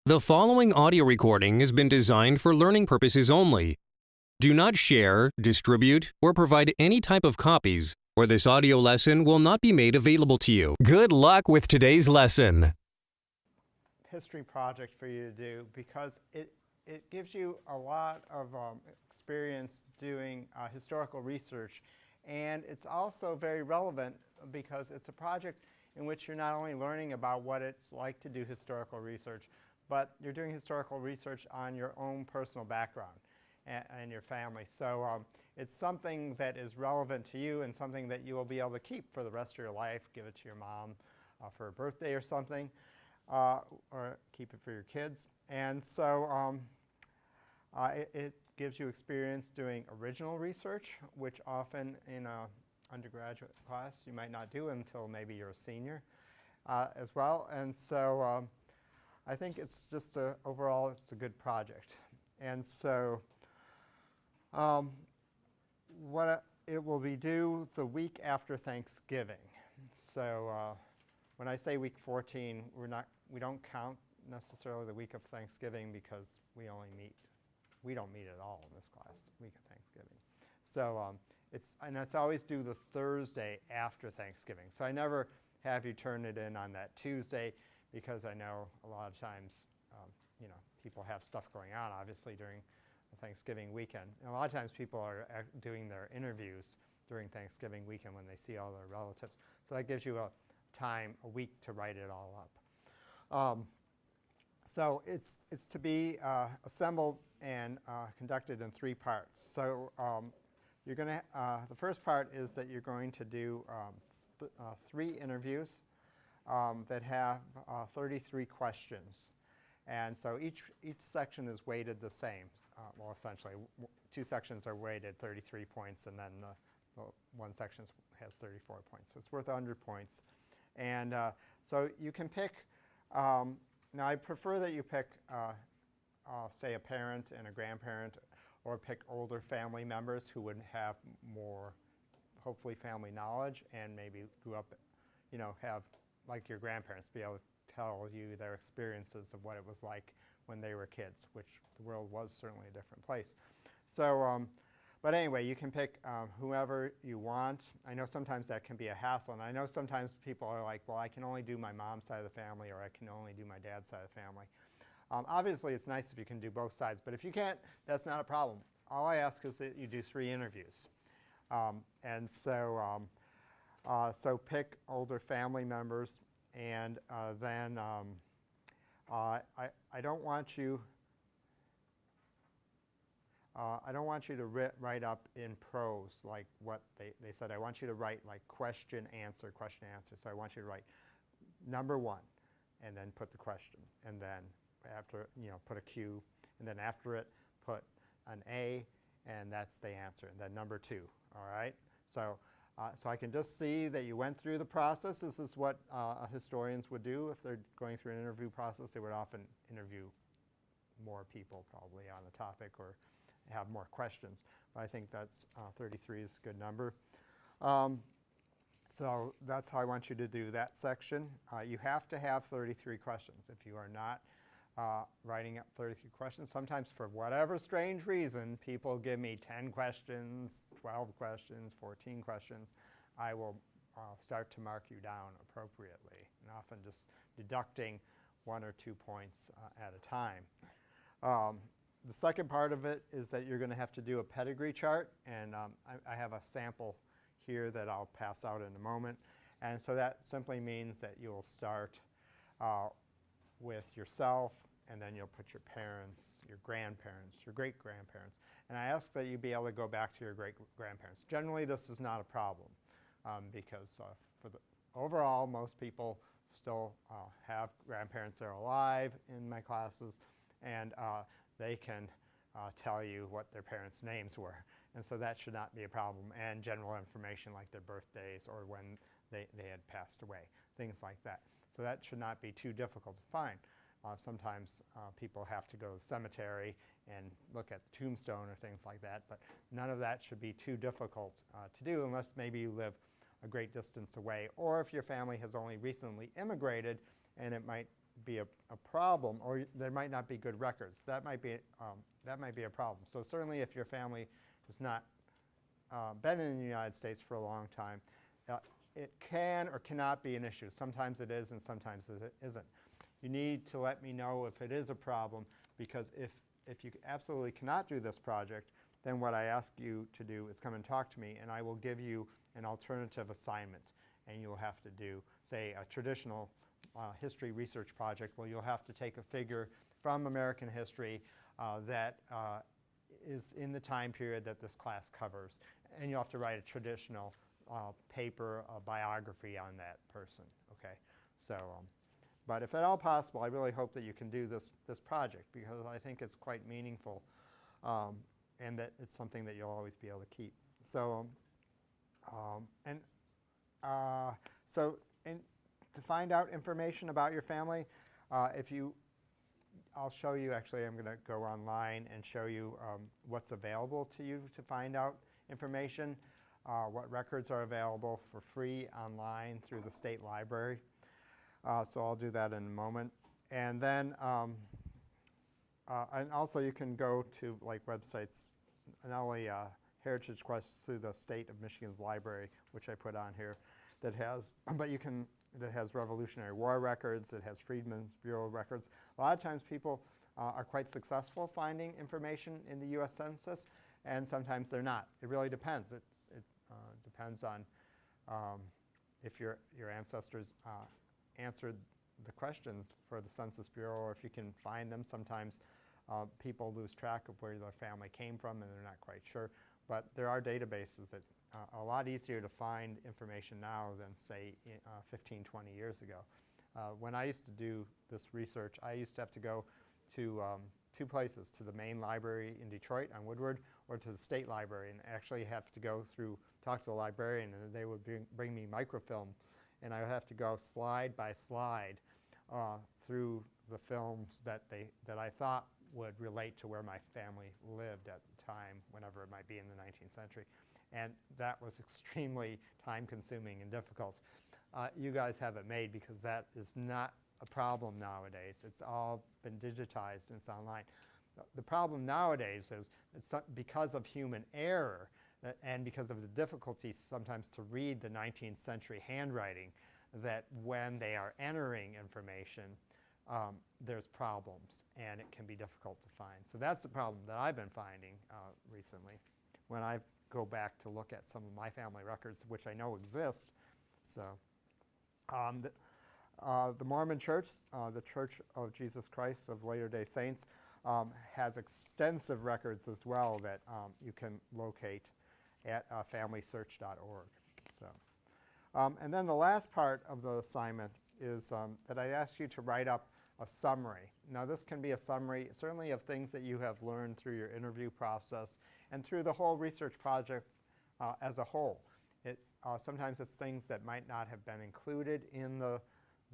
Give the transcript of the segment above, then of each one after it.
The following audio recording has been designed for learning purposes only. Do not share, distribute, or provide any type of copies, or this audio lesson will not be made available to you. Good luck with today's lesson. History project for you to do because it gives you a lot of experience doing historical research, and it's also very relevant because it's a project in which you're not only learning about what it's like to do historical research, but you're doing historical research on your own personal background and your family. So it's something that is relevant to you and something that you will be able to keep for the rest of your life. Give it to your mom for a birthday or something, or keep it for your kids. And so it gives you experience doing original research, which often in an undergraduate class you might not do until maybe you're a senior as well. And so I think it's just overall it's a good project. And so what it will be due the week after Thanksgiving. So when I say week 14, we don't count necessarily the week of Thanksgiving because we don't meet at all in this class, week of Thanksgiving. So it's always due the Thursday after Thanksgiving. So I never have you turn it in on that Tuesday because I know a lot of times people have stuff going on obviously during the Thanksgiving weekend. And a lot of times people are doing their interviews during Thanksgiving weekend when they see all their relatives. So that gives you a week to write it all up. So it's to be assembled and conducted in 3 parts. So you're going to the first part is that you're going to do 3 interviews that have 33 questions, and so each section is weighted the same. Well, essentially, 2 sections are weighted 33 points, and then the one section has 34 points. So it's worth 100 points, and so you can pick. Now, I prefer that you pick, say, a parent and a grandparent, or pick older family members who would have more, hopefully, family knowledge and maybe grew up, have, like your grandparents, be able to tell you their experiences of what it was like when they were kids, which the world was certainly a different place. So, but anyway, you can pick whoever you want. I know sometimes that can be a hassle, and I know sometimes people are like, well, I can only do my mom's side of the family, or I can only do my dad's side of the family. Obviously, it's nice if you can do both sides, but if you can't, that's not a problem. All I ask is that you do 3 interviews. And so, so pick older family members, and then I don't want you to write up in prose like what they said. I want you to write like question, answer, question, answer. So I want you to write number 1, and then put the question, and then after, put a Q, and then after it, put an A, and that's the answer, and then number 2, all right? So, so I can just see that you went through the process. This is what historians would do if they're going through an interview process. They would often interview more people probably on the topic or have more questions. But I think that's 33 is a good number. So that's how I want you to do that section. You have to have 33 questions. If you are not writing up 33 questions, sometimes for whatever strange reason, people give me 10 questions, 12 questions, 14 questions. I will start to mark you down appropriately, and often just deducting 1 or 2 points at a time. The second part of it is that you're going to have to do a pedigree chart, and I have a sample here that I'll pass out in a moment. And so that simply means that you'll start with yourself, and then you'll put your parents, your grandparents, your great-grandparents. And I ask that you be able to go back to your great-grandparents. Generally, this is not a problem because overall, most people still have grandparents that are alive in my classes, and they can tell you what their parents' names were. And so that should not be a problem. And general information like their birthdays or when they had passed away, things like that. So that should not be too difficult to find. Sometimes people have to go to the cemetery and look at the tombstone or things like that, but none of that should be too difficult to do unless maybe you live a great distance away, or if your family has only recently immigrated and it might be a problem, or there might not be good records. That might be a problem. So certainly if your family has not been in the United States for a long time, it can or cannot be an issue. Sometimes it is and sometimes it isn't. You need to let me know if it is a problem, because if you absolutely cannot do this project, then what I ask you to do is come and talk to me, and I will give you an alternative assignment. And you'll have to do, say, a traditional history research project where you'll have to take a figure from American history that is in the time period that this class covers. And you'll have to write a traditional paper, a biography on that person, okay? So, but if at all possible, I really hope that you can do this project, because I think it's quite meaningful and that it's something that you'll always be able to keep. So, to find out information about your family, I'll show you, actually I'm going to go online and show you what's available to you to find out information, what records are available for free online through the state library. So I'll do that in a moment. And then, and also you can go to like websites, not only Heritage Quest through the state of Michigan's library, which I put on here, that has, that has Revolutionary War records, it has Freedmen's Bureau records. A lot of times people are quite successful finding information in the U.S. Census, and sometimes they're not. It really depends. It depends on if your ancestors answered the questions for the Census Bureau, or if you can find them. Sometimes people lose track of where their family came from and they're not quite sure. But there are databases that are a lot easier to find information now than, say, 15, 20 years ago. When I used to do this research, I used to have to go to two places, to the main library in Detroit on Woodward, or to the state library, and actually have to go through, talk to the librarian, and they would bring me microfilm, and I would have to go slide by slide through the films that I thought would relate to where my family lived at the time, whenever it might be in the 19th century. And that was extremely time-consuming and difficult. You guys have it made, because that is not a problem nowadays. It's all been digitized and it's online. The problem nowadays is it's because of human error and because of the difficulty sometimes to read the 19th century handwriting, that when they are entering information, there's problems and it can be difficult to find. So that's the problem that I've been finding recently when I go back to look at some of my family records, which I know exist. So the Mormon Church, the Church of Jesus Christ of Latter-day Saints, has extensive records as well that you can locate at familysearch.org. So, and then the last part of the assignment is that I ask you to write up a summary. Now this can be a summary certainly of things that you have learned through your interview process and through the whole research project as a whole. Sometimes it's things that might not have been included in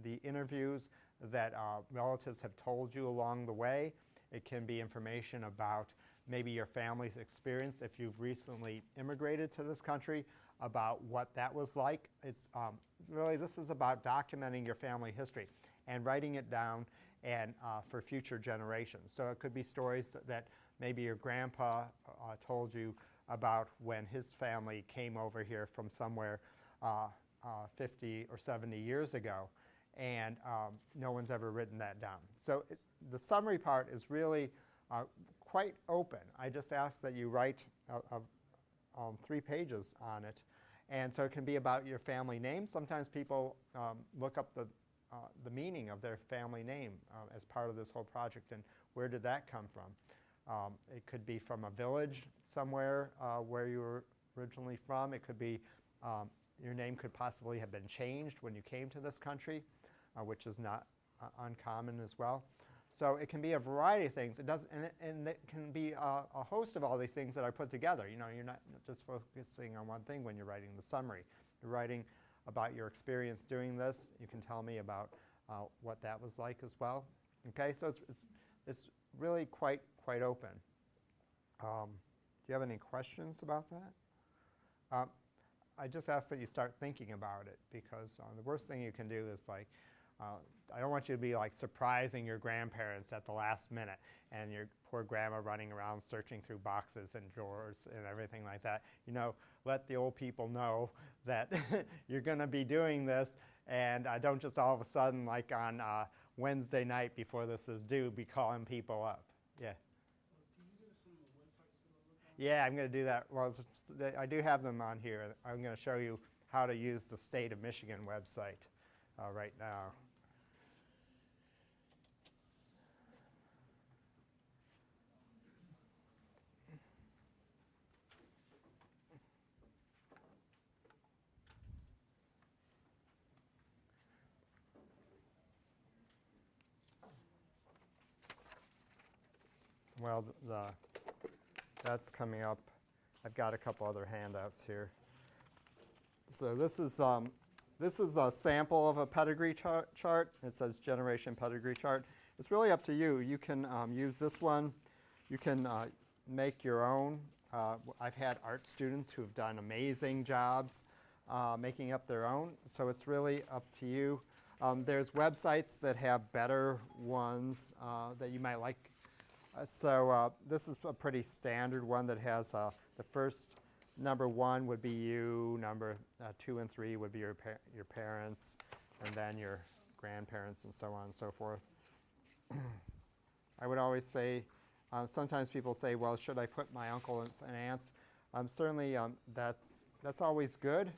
the interviews that relatives have told you along the way. It can be information about maybe your family's experience if you've recently immigrated to this country, about what that was like. It's really, this is about documenting your family history and writing it down and for future generations. So it could be stories that maybe your grandpa told you about when his family came over here from somewhere 50 or 70 years ago, and no one's ever written that down. So the summary part is really quite open. I just ask that you write 3 pages on it. And so it can be about your family name. Sometimes people look up the meaning of their family name as part of this whole project, and where did that come from? It could be from a village somewhere where you were originally from. It could be your name could possibly have been changed when you came to this country, which is not uncommon as well. So it can be a variety of things. It does, and it can be a host of all these things that are put together. You know, you're not just focusing on one thing when you're writing the summary. You're writing about your experience doing this. You can tell me about what that was like as well. Okay, so it's really quite open. Do you have any questions about that? I just ask that you start thinking about it, because the worst thing you can do is like I don't want you to be like surprising your grandparents at the last minute and your poor grandma running around searching through boxes and drawers and everything like that. You know, let the old people know that you're going to be doing this, and don't just all of a sudden, like on Wednesday night before this is due, be calling people up. Yeah. Can you give us some of the websites to look at? Yeah, I'm going to do that. Well, I do have them on here. I'm going to show you how to use the State of Michigan website right now. Well, that's coming up. I've got a couple other handouts here. So this is a sample of a pedigree chart. It says generation pedigree chart. It's really up to you. You can use this one. You can make your own. I've had art students who've done amazing jobs making up their own. So it's really up to you. There's websites that have better ones that you might like. So this is a pretty standard one that has the first number 1 would be you, number 2 and 3 would be your parents, and then your grandparents, and so on and so forth. I would always say, sometimes people say, well, should I put my uncle and aunts? Certainly, that's always good.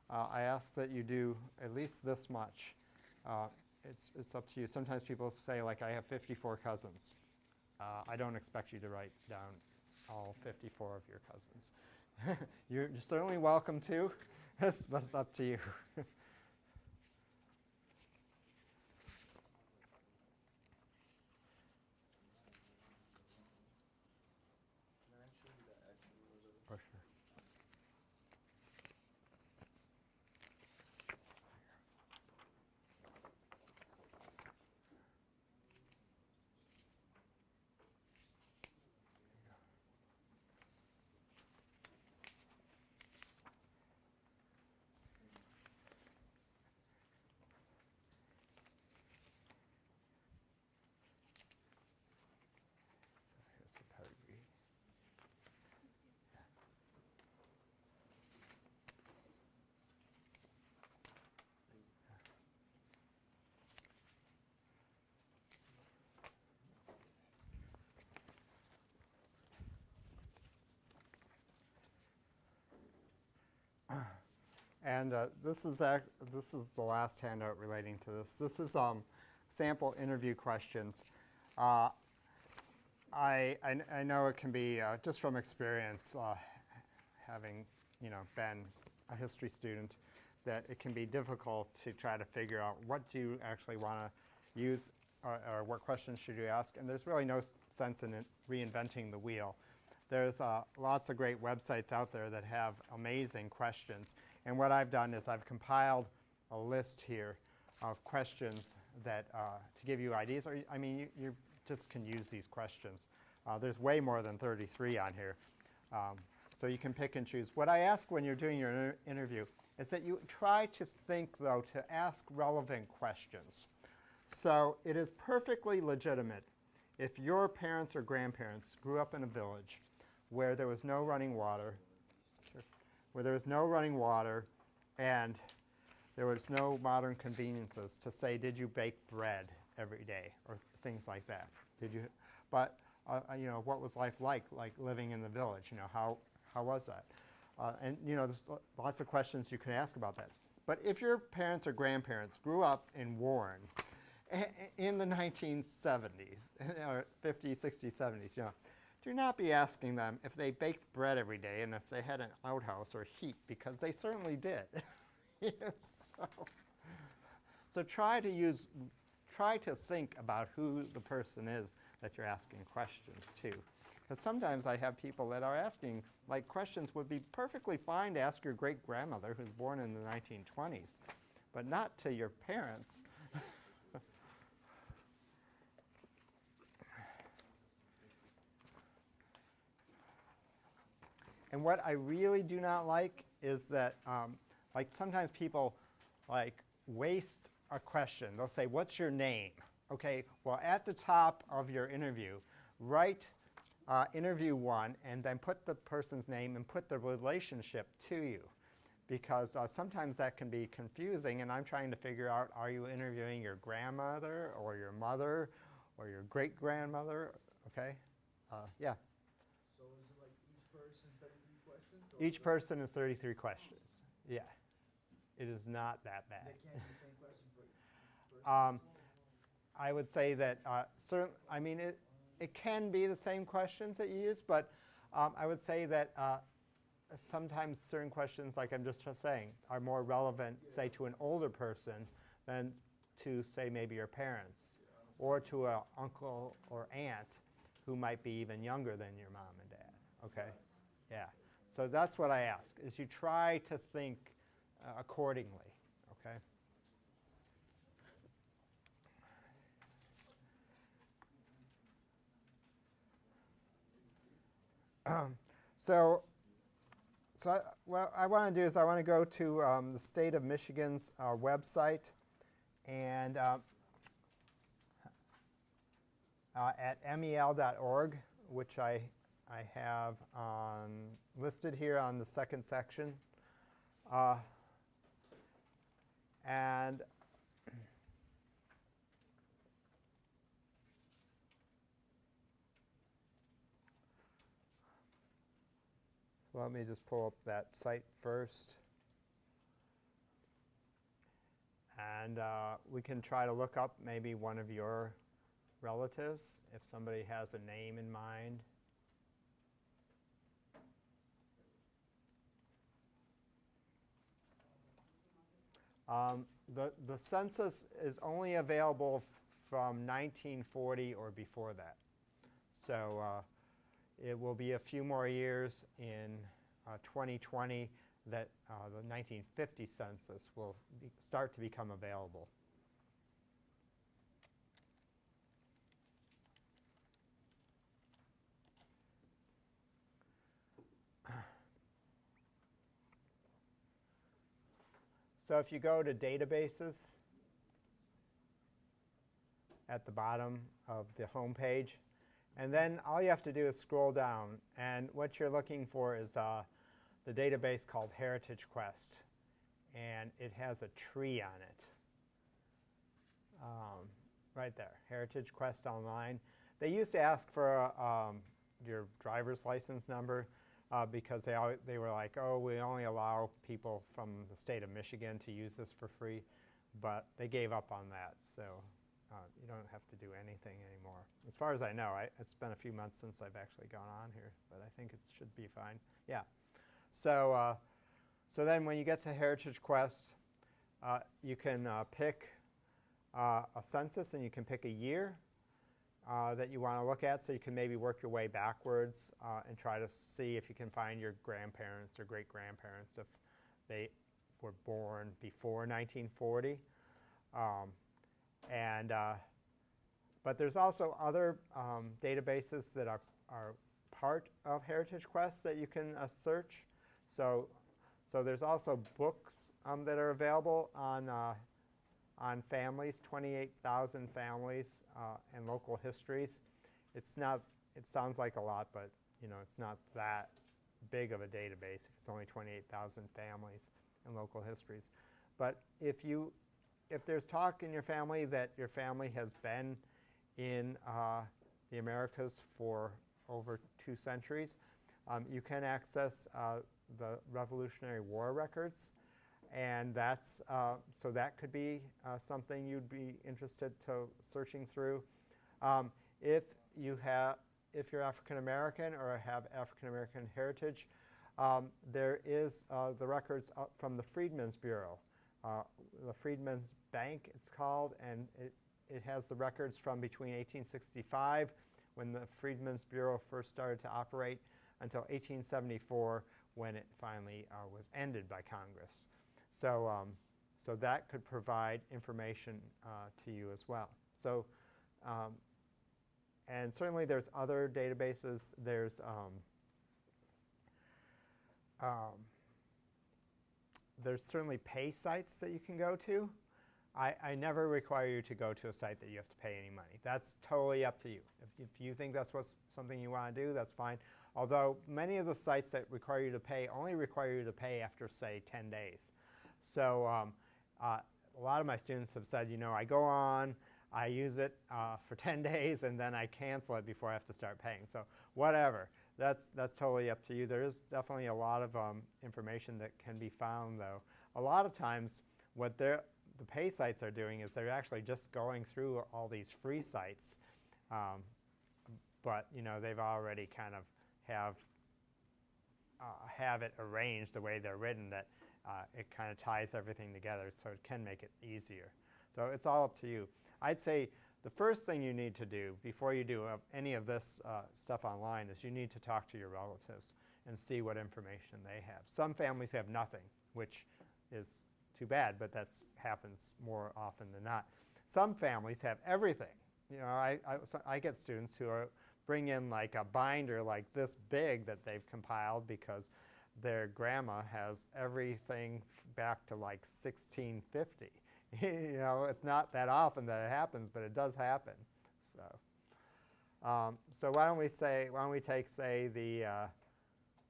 I ask that you do at least this much. It's up to you. Sometimes people say, like, I have 54 cousins. I don't expect you to write down all 54 of your cousins. You're certainly welcome to, but it's up to you. For sure. Here's the pedigree. And this is the last handout relating to this. This is sample interview questions. I know it can be just from experience, having been a history student, that it can be difficult to try to figure out what do you actually want to use or what questions should you ask. And there's really no sense in reinventing the wheel. There's lots of great websites out there that have amazing questions. And what I've done is I've compiled a list here of questions that to give you ideas. Or I mean, you just can use these questions. There's way more than 33 on here. So you can pick and choose. What I ask when you're doing your interview is that you try to think, though, to ask relevant questions. So it is perfectly legitimate if your parents or grandparents grew up in a village where there was no running water, and there was no modern conveniences to say, did you bake bread every day, or things like that. Did you? But what was life like living in the village? How was that? And there's lots of questions you can ask about that. But if your parents or grandparents grew up in Warren in the 1970s, or 50s, 60s, 70s, do not be asking them if they baked bread every day and if they had an outhouse or heat, because they certainly did. So try to think about who the person is that you're asking questions to. Because sometimes I have people that are asking, questions would be perfectly fine to ask your great-grandmother who's born in the 1920s, but not to your parents. And what I really do not like is that, sometimes people waste a question. They'll say, what's your name? Okay, well, at the top of your interview, write interview one and then put the person's name and put the relationship to you. Because sometimes that can be confusing, and I'm trying to figure out, are you interviewing your grandmother or your mother or your great-grandmother? Okay, yeah. So is it like each person 33 questions? Each person is 33 questions. Yeah, it is not that bad. They can't be the same question for each person? I would say that I mean, it can be the same questions that you use, but I would say that sometimes certain questions, like I'm just saying, are more relevant, say, to an older person than to, say, maybe your parents or to an uncle or aunt who might be even younger than your mom and dad. Okay? Yeah. So that's what I ask, is you try to think accordingly. Okay? So what I want to do is I want to go to the state of Michigan's website, and at mel.org, which I have listed here on the second section. And so let me just pull up that site first. And we can try to look up maybe one of your relatives if somebody has a name in mind. The census is only available from 1940 or before that. So it will be a few more years in 2020 that the 1950 census will start to become available. So if you go to databases at the bottom of the home page, and then all you have to do is scroll down, and what you're looking for is the database called Heritage Quest, and it has a tree on it. Right there, Heritage Quest Online. They used to ask for your driver's license number because they were like, oh, we only allow people from the state of Michigan to use this for free, but they gave up on that, so you don't have to do anything anymore. As far as I know, it's been a few months since I've actually gone on here, but I think it should be fine. Yeah. So, so then when you get to Heritage Quest, you can pick a census, and you can pick a year that you want to look at. So you can maybe work your way backwards and try to see if you can find your grandparents or great-grandparents if they were born before 1940. But there's also other databases that are part of Heritage Quest that you can search. So there's also books that are available on families, 28,000 families and local histories. It's not. It sounds like a lot, but it's not that big of a database if it's only 28,000 families and local histories. But if there's talk in your family that your family has been in the Americas for over 2 centuries, you can access the Revolutionary War records, and that's so that could be something you'd be interested to searching through. If you're African American or have African American heritage, there is the records from the Freedmen's Bureau. The Freedmen's Bank, it's called, and it has the records from between 1865, when the Freedmen's Bureau first started to operate, until 1874, when it finally was ended by Congress. So, so that could provide information to you as well. So, and certainly there's other databases. There's certainly pay sites that you can go to. I never require you to go to a site that you have to pay any money. That's totally up to you. If you think that's something you want to do, that's fine. Although many of the sites that require you to pay only require you to pay after, say, 10 days. So a lot of my students have said, I go on, I use it for 10 days, and then I cancel it before I have to start paying. So whatever. That's totally up to you. There is definitely a lot of information that can be found, though. A lot of times what the pay sites are doing is they're actually just going through all these free sites, but they've already kind of have it arranged the way they're written that it kind of ties everything together, so it can make it easier. So it's all up to you. I'd say the first thing you need to do before you do any of this stuff online is you need to talk to your relatives and see what information they have. Some families have nothing, which is too bad, but that happens more often than not. Some families have everything. I get students who bring in like a binder like this big that they've compiled because their grandma has everything back to like 1650. It's not that often that it happens, but it does happen. So why don't we take, say, the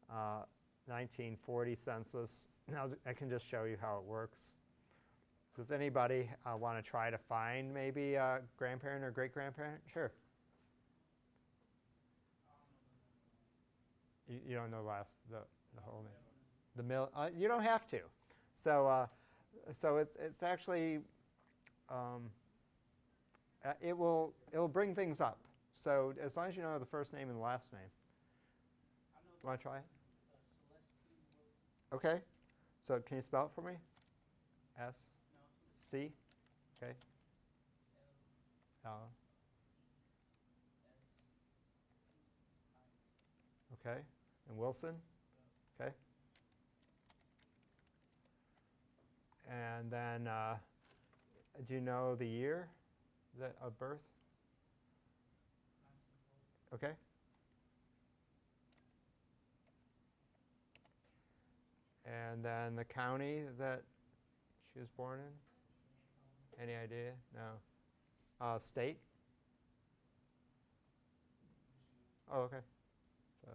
1940 census. Now I can just show you how it works. Does anybody want to try to find maybe a grandparent or great-grandparent? Sure. You don't know the whole name. You don't have to. So it's actually it will bring things up. So as long as you know the first name and the last name. You want to try it? Okay. So can you spell it for me? S C. Okay. L. Okay. And Wilson. Okay. And then, do you know the year of birth? Okay. And then the county that she was born in? Any idea? No. State? Oh, okay. So.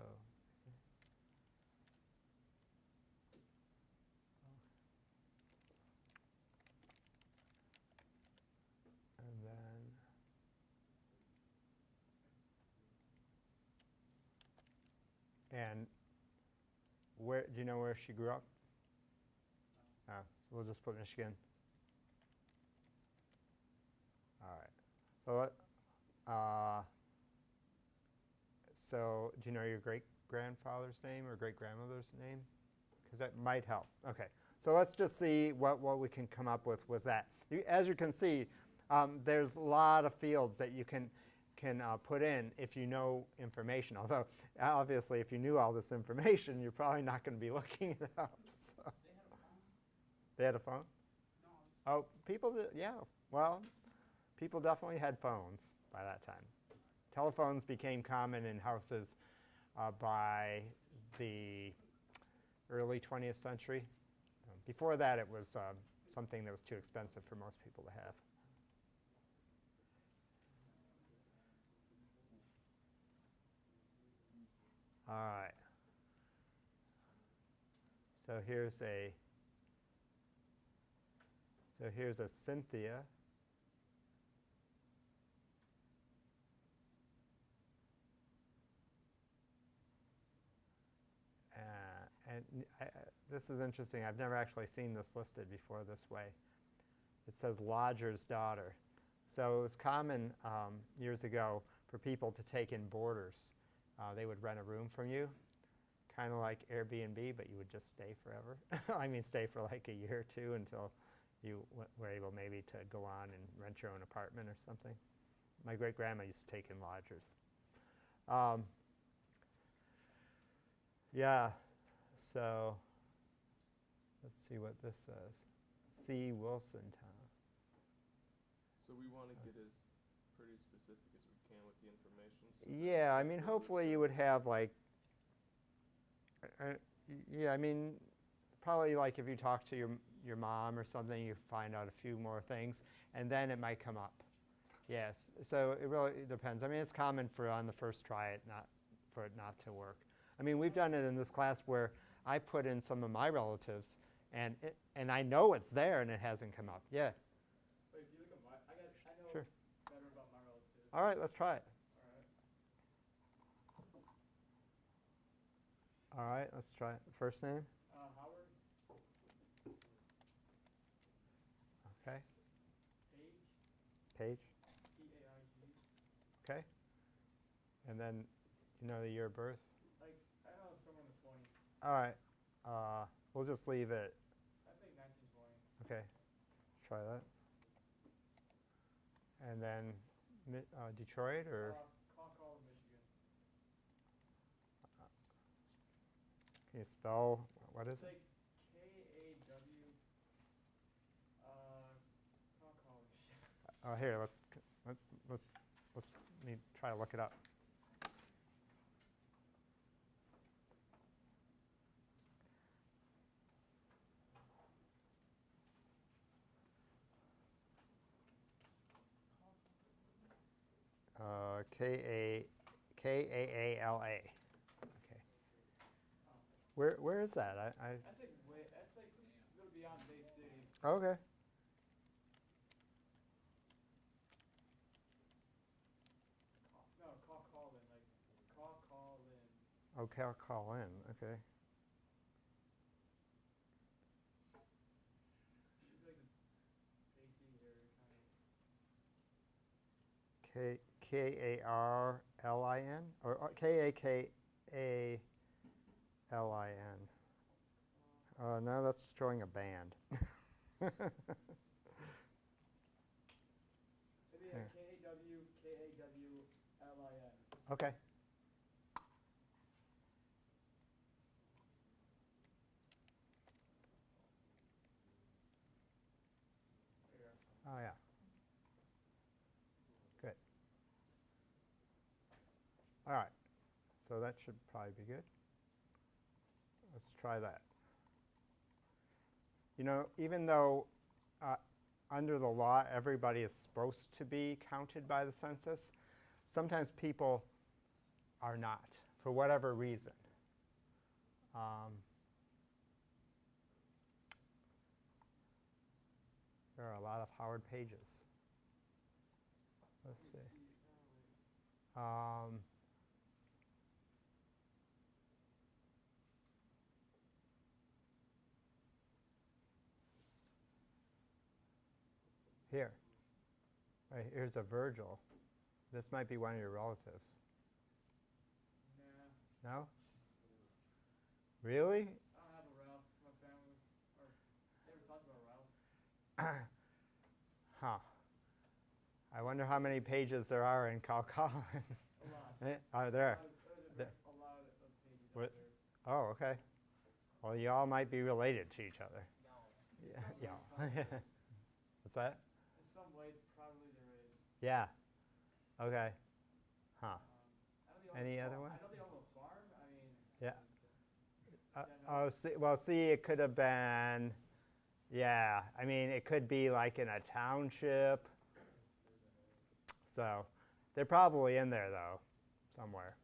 And then. And where, do you know where she grew up? So we'll just put Michigan. All right. So do you know your great-grandfather's name or great-grandmother's name? Because that might help. Okay. So let's just see what we can come up with that. As you can see, there's a lot of fields that you can put in if you know information. Although, obviously, if you knew all this information, you're probably not going to be looking it up. So. They had a phone? No. Oh, people did, yeah. Well, people definitely had phones by that time. Telephones became common in houses by the early 20th century. Before that, it was something that was too expensive for most people to have. All right. So here's a Cynthia. This is interesting. I've never actually seen this listed before this way. It says lodger's daughter. So it was common years ago for people to take in boarders. They would rent a room from you, kind of like Airbnb, but you would just stay forever. I mean, stay for like a year or two until you were able maybe to go on and rent your own apartment or something. My great-grandma used to take in lodgers. Yeah, so let's see what this says. C. Wilson Town. So we want to get as pretty specific as we can with the information. So yeah, I mean, hopefully you would have like, yeah, I mean, probably like if you talk to your mom or something, you find out a few more things, and then it might come up. Yes, so it really depends. I mean, it's common for on the first try for it not to work. I mean, we've done it in this class where I put in some of my relatives, and I know it's there, and it hasn't come up. Yeah. Wait, if you look at my, I know Sure. better about my relatives. All right, let's try it. All right. All right, let's try it. First name. Howard. Okay. Paige. Paige. P-A-I-G. Okay. And then, you know the year of birth. Like, I know somewhere in the 20s. All right. We'll just leave it. I'd say 1920. Okay. Let's try that. And then Detroit or Call Michigan. can you spell what is It's it? like K-A-W. Call Michigan. Oh, here. Let's let me try to look it up. Kaala. Okay. Where is that? That's like a little beyond Bay City. Okay. No, call in, like call in. Okay, I'll call in. Okay. Should be like the Bay City area kind of. Karlin or Kakalin. No, that's showing a band. Maybe K-A-W-K-A-W-L-I-N. Okay. Oh, yeah. Good. All right. So that should probably be good. Let's try that. You know, even though under the law everybody is supposed to be counted by the census, sometimes people are not for whatever reason. There are a lot of Howard pages. Let's see. Here. Right, here's a Virgil. This might be one of your relatives. Nah. No? Really? I don't have a Ralph in my family. Or never talked about Ralph. Huh. I wonder how many pages there are in Calcolin. A lot. Are there? There's a lot of pages What? out there. Oh, okay. Well, you all might be related to each other. No. Yeah. What's that? In some way, probably there is. Yeah. Okay. Huh. I know Any own a other farm. ones? I know they own a farm. I mean. Yeah. See, it could have been, yeah. I mean, it could be like in a township. So they're probably in there, though, somewhere.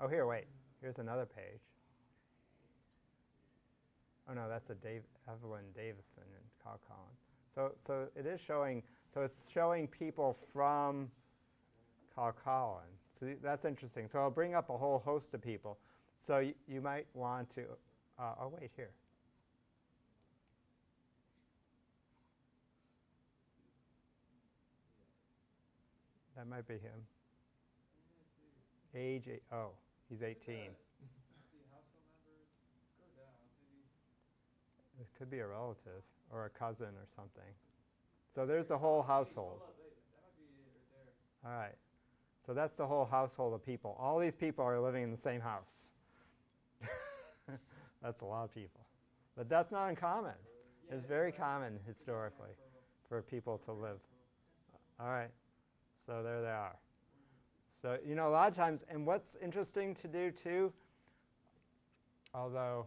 Oh, here, wait. Here's another page. Oh, no, that's Evelyn Davison in Calcolin. So it is showing, so it's showing people from Calcolin. So that's interesting. So I'll bring up a whole host of people. So you might want to, oh, wait, here. That might be him. Age, oh, he's 18. Let's see, household members. Go down. Maybe. It could be a relative or a cousin or something. So there's the whole household. Hold up, wait, that might be it right there. All right. So that's the whole household of people. All these people are living in the same house. That's a lot of people. But that's not uncommon. It's very common historically for people to live. All right. So there they are. So, you know, a lot of times, and what's interesting to do too, although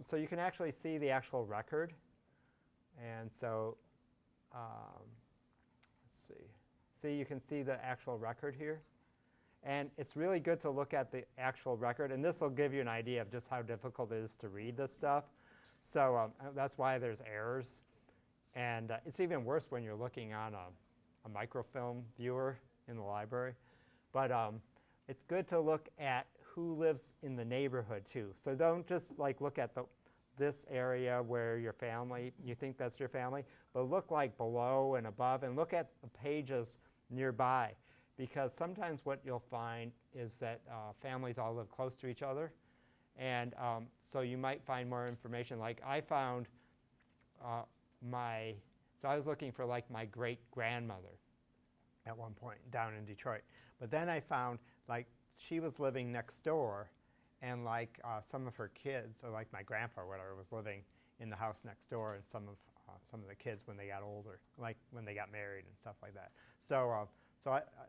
So you can actually see the actual record. And so, let's see. See, you can see the actual record here. And it's really good to look at the actual record. And this will give you an idea of just how difficult it is to read this stuff. So that's why there's errors. And it's even worse when you're looking on a microfilm viewer in the library. But it's good to look at who lives in the neighborhood too. So don't just like look at this area where your family, you think that's your family, but look like below and above and look at the pages nearby. Because sometimes what you'll find is that families all live close to each other. And so you might find more information. Like I found so I was looking for like my great-grandmother at one point down in Detroit. But then I found like she was living next door, and like some of her kids, or like my grandpa or whatever, was living in the house next door, and some of the kids when they got older, like when they got married and stuff like that. So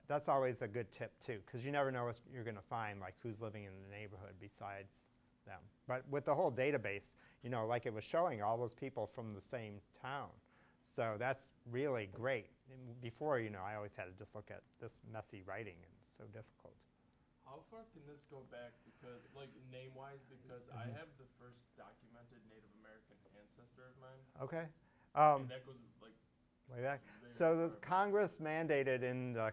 that's always a good tip too, because you never know what you're going to find, like who's living in the neighborhood besides them. But with the whole database, you know, like it was showing all those people from the same town. So that's really great. And before, you know, I always had to just look at this messy writing, and it's so difficult. How far can this go back? Because, like, name-wise, because I have the first documented Native American ancestor of mine. Okay. And that goes, like, Way back. very So the far back. Congress mandated in the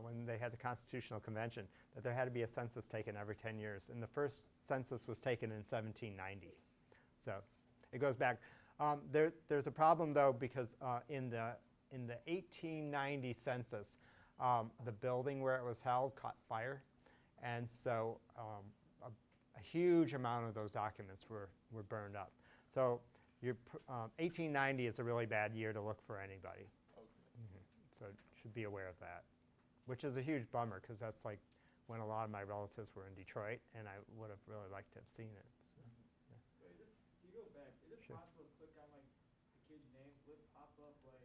when they had the Constitutional Convention that there had to be a census taken every 10 years. And the first census was taken in 1790. So it goes back. There's a problem, though, because in the 1890 census, the building where it was held caught fire. And so a huge amount of those documents were burned up. So 1890 is a really bad year to look for anybody. Okay. So should be aware of that, which is a huge bummer, because that's like when a lot of my relatives were in Detroit, and I would have really liked to have seen it. So, yeah. But if you go back, is it Sure. possible to click on like the kids' names? Would it pop up like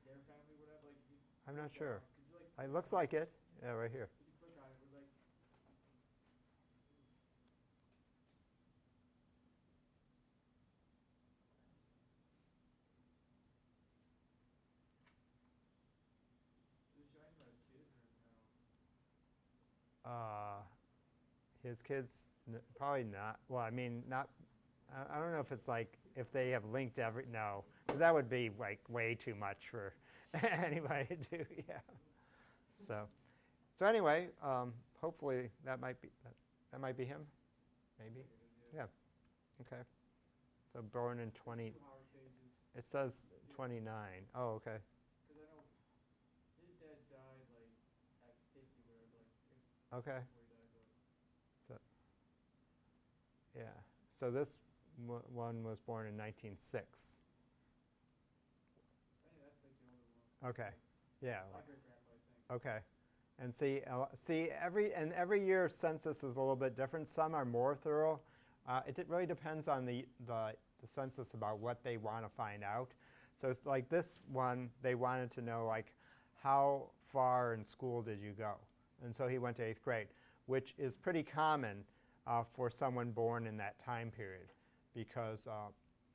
their family, whatever? Like if you I'm not click, sure. could you like? It looks like it. Yeah, right here. So if you click on it, would like. Is it showing you as kids or no? His kids, probably not. Well, I mean, not. I don't know if it's like if they have linked every. No, 'cause that would be like way too much for anybody to do. Yeah. So anyway, hopefully that might be him. Maybe. Yeah. Okay. So born in 20. 2 hour pages. It says 29. Oh, okay. Because I know his dad died like at 50 or whatever. Okay. Before he died, but So, yeah. So this one was born in 1906. I think that's like the older one. Okay. Yeah. My great grandpa, I think. Okay. And see every year census is a little bit different. Some are more thorough. It really depends on the census about what they want to find out. So it's like this one, they wanted to know like how far in school did you go? And so he went to 8th grade, which is pretty common for someone born in that time period, because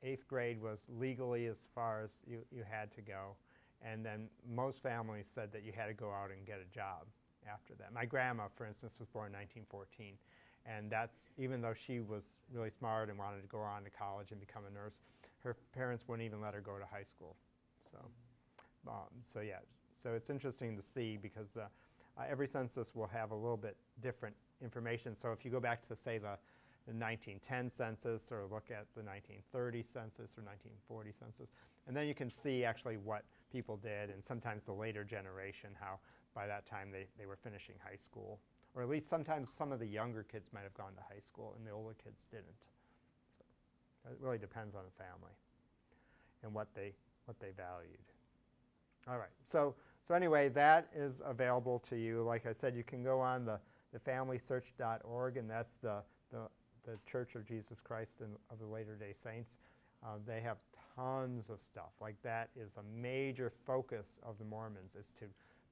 8th grade was legally as far as you had to go. And then most families said that you had to go out and get a job after that. My grandma, for instance, was born in 1914. And that's, even though she was really smart and wanted to go on to college and become a nurse, her parents wouldn't even let her go to high school. So yeah, so it's interesting to see, because every census will have a little bit different information. So if you go back to, say, the 1910 census, or look at the 1930 census or 1940 census, and then you can see actually what people did, and sometimes the later generation, how by that time they were finishing high school. Or at least sometimes some of the younger kids might have gone to high school and the older kids didn't. So it really depends on the family and what they valued. All right, so anyway, that is available to you. Like I said, you can go on the FamilySearch.org, and that's the Church of Jesus Christ of the Latter-day Saints. They have tons of stuff. Like, that is a major focus of the Mormons, is to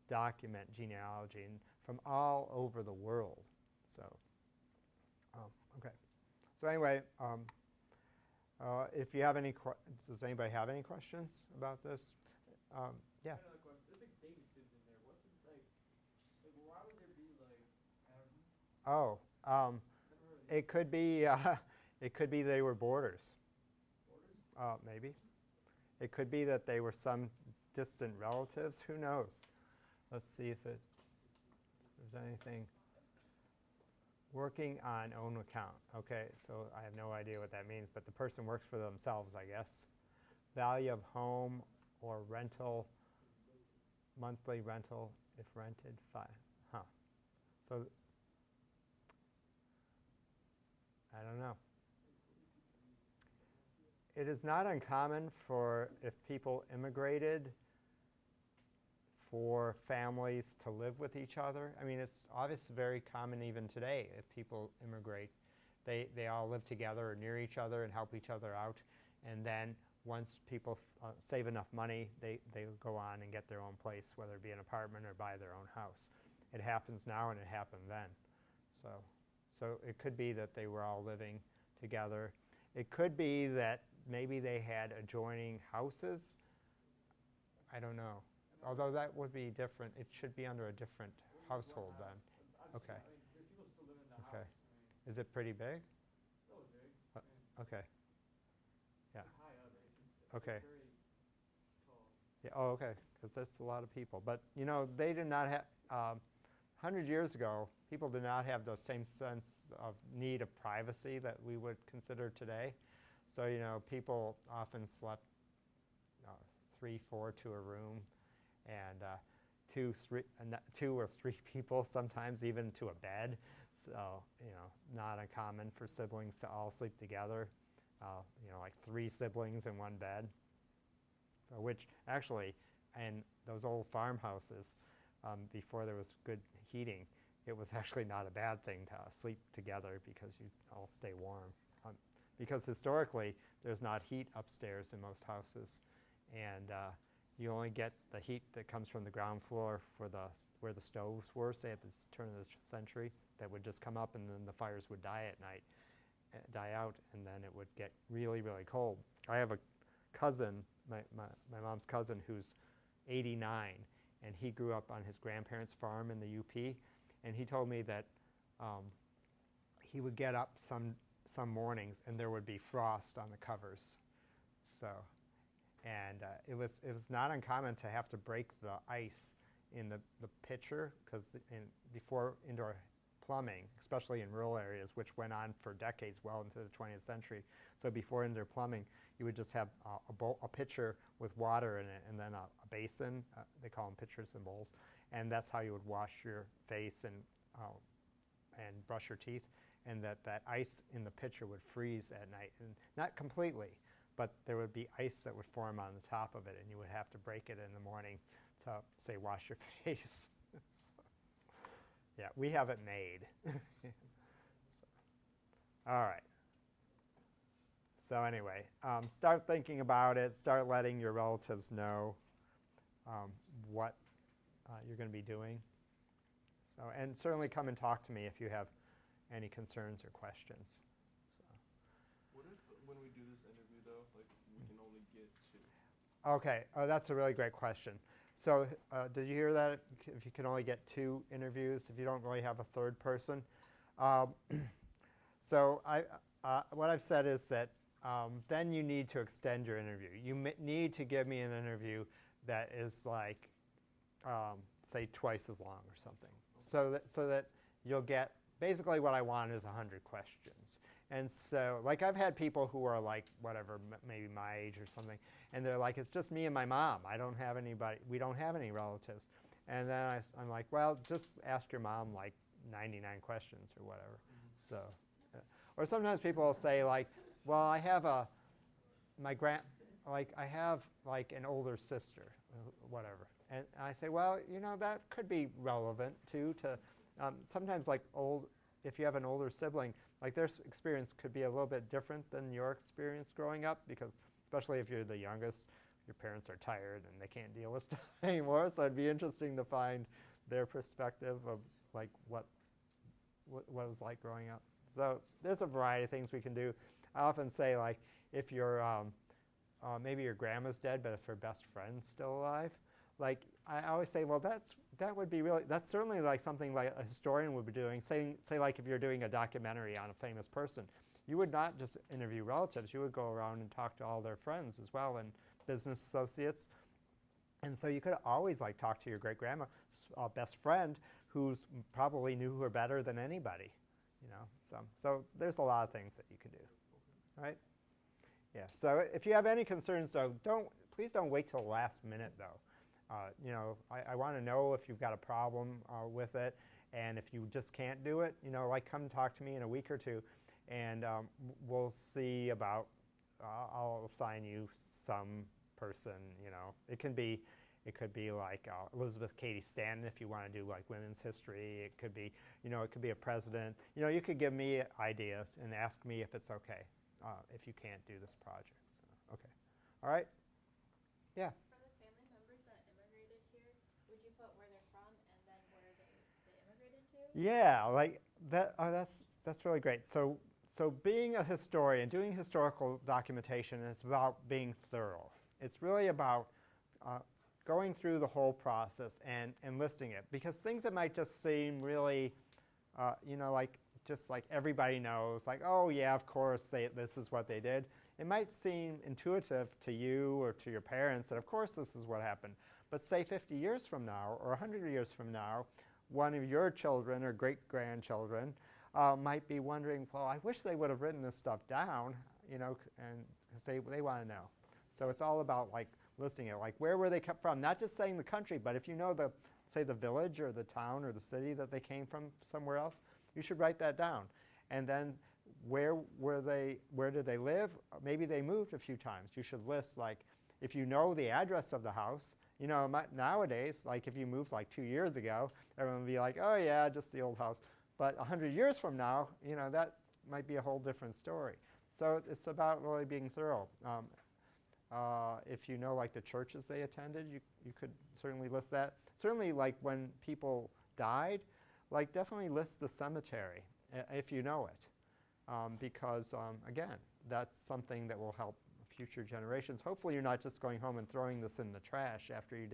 document genealogy, and from all over the world. So, okay. So anyway, if you have any, does anybody have any questions about this? Yeah. I got another question. There's like Davidsons in there. What's it like? Like, why would there be like? I don't know. Oh, Never heard of it could be it could be they were boarders. borders. Maybe. It could be that they were some distant relatives. Who knows? Let's see if there's anything. Working on own account. Okay, so I have no idea what that means, but the person works for themselves, I guess. Value of home or rental, monthly rental if rented, fine. Huh. So, I don't know. It is not uncommon for, if people immigrated, for families to live with each other. I mean, it's obviously very common even today. If people immigrate, they all live together or near each other and help each other out. And then once people save enough money, they go on and get their own place, whether it be an apartment or buy their own house. It happens now and it happened then. So it could be that they were all living together. It could be that maybe they had adjoining houses. I don't know. Although that would be different. It should be under a different household then. Okay. I mean, there's people still living in the Okay. house. I mean, Is it pretty big? really big. Uh, I mean, Okay. Yeah. it's like high up. It's Okay. like very tall. Yeah. Oh, okay. Because that's a lot of people. But you know, they did not have. 100 years ago, people did not have the same sense of need of privacy that we would consider today. So you know, people often slept 3, 4 to a room, and 2 or 3 people, sometimes even to a bed. So you know, not uncommon for siblings to all sleep together. You know, like 3 siblings in one bed. So which actually, in those old farmhouses, before there was good heating, it was actually not a bad thing to sleep together because you all stay warm. Because historically, there's not heat upstairs in most houses, and you only get the heat that comes from the ground floor for where the stoves were, say at the turn of the century, that would just come up and then the fires would die at night, die out, and then it would get really, really cold. I have a cousin, my mom's cousin, who's 89, and he grew up on his grandparents' farm in the UP, and he told me that he would get up some mornings and there would be frost on the covers. So, and it was not uncommon to have to break the ice in the pitcher, because before indoor plumbing, especially in rural areas, which went on for decades, well into the 20th century. So before indoor plumbing, you would just have a pitcher with water in it, and then a basin. They call them pitchers and bowls, and that's how you would wash your face and brush your teeth. And that ice in the pitcher would freeze at night, and not completely, but there would be ice that would form on the top of it, and you would have to break it in the morning to, say, wash your face. Yeah, we have it made. All right. So anyway, start thinking about it. Start letting your relatives know what you're going to be doing. So, and certainly come and talk to me if you have any concerns or questions. So. What if, when we do this interview, though, like, we can only get 2? Okay, that's a really great question. So did you hear that? If you can only get 2 interviews, if you don't really have a third person. So what I've said is that then you need to extend your interview. You need to give me an interview that is like, say, twice as long or something. Okay. So that you'll get, basically what I want is 100 questions. And so, like, I've had people who are like, whatever, maybe my age or something, and they're like, it's just me and my mom. I don't have anybody, we don't have any relatives. And then I'm like, well, just ask your mom like 99 questions or whatever. Mm-hmm. So, or sometimes people will say like, well, I have I have like an older sister, whatever. And I say, well, you know, that could be relevant too to, sometimes like if you have an older sibling, like their experience could be a little bit different than your experience growing up, because especially if you're the youngest, your parents are tired and they can't deal with stuff anymore. So it'd be interesting to find their perspective of like what it was like growing up. So there's a variety of things we can do. I often say, like, if you're maybe your grandma's dead, but if her best friend's still alive, like I always say, well, that would be really, that's certainly like something like a historian would be doing. Say like if you're doing a documentary on a famous person, you would not just interview relatives. You would go around and talk to all their friends as well and business associates. And so you could always like talk to your great grandma's best friend, who's probably knew her better than anybody, you know. So there's a lot of things that you can do, right? Yeah. So if you have any concerns, though, please don't wait till the last minute, though. You know, I want to know if you've got a problem with it, and if you just can't do it, you know, like come talk to me in a week or two, and we'll see about. I'll assign you some person. You know, it could be like Elizabeth Cady Stanton if you want to do like women's history. It could be, you know, it could be a president. You know, you could give me ideas and ask me if it's okay if you can't do this project. So, okay, all right, yeah. For the family members that immigrated here, would you put where they're from and then where they immigrated to? Yeah, like that. That's really great. So being a historian, doing historical documentation is about being thorough. It's really about going through the whole process and listing it, because things that might just seem really, you know, like just like everybody knows, like, oh yeah, of course this is what they did. It might seem intuitive to you or to your parents that of course this is what happened. But say 50 years from now or 100 years from now, one of your children or great-grandchildren might be wondering, well, I wish they would have written this stuff down, you know, and because they want to know. So it's all about like listing it, like where were they come from, not just saying the country, but if you know the, say the village or the town or the city that they came from somewhere else, you should write that down. And then where did they live? Maybe they moved a few times. You should list, like, if you know the address of the house, you know, nowadays, like if you moved like 2 years ago, everyone would be like, oh yeah, just the old house. But 100 years from now, you know, that might be a whole different story. So it's about really being thorough. If you know like the churches they attended, you could certainly list that. Certainly like when people died, like definitely list the cemetery if you know it. Because again, that's something that will help future generations. Hopefully you're not just going home and throwing this in the trash after you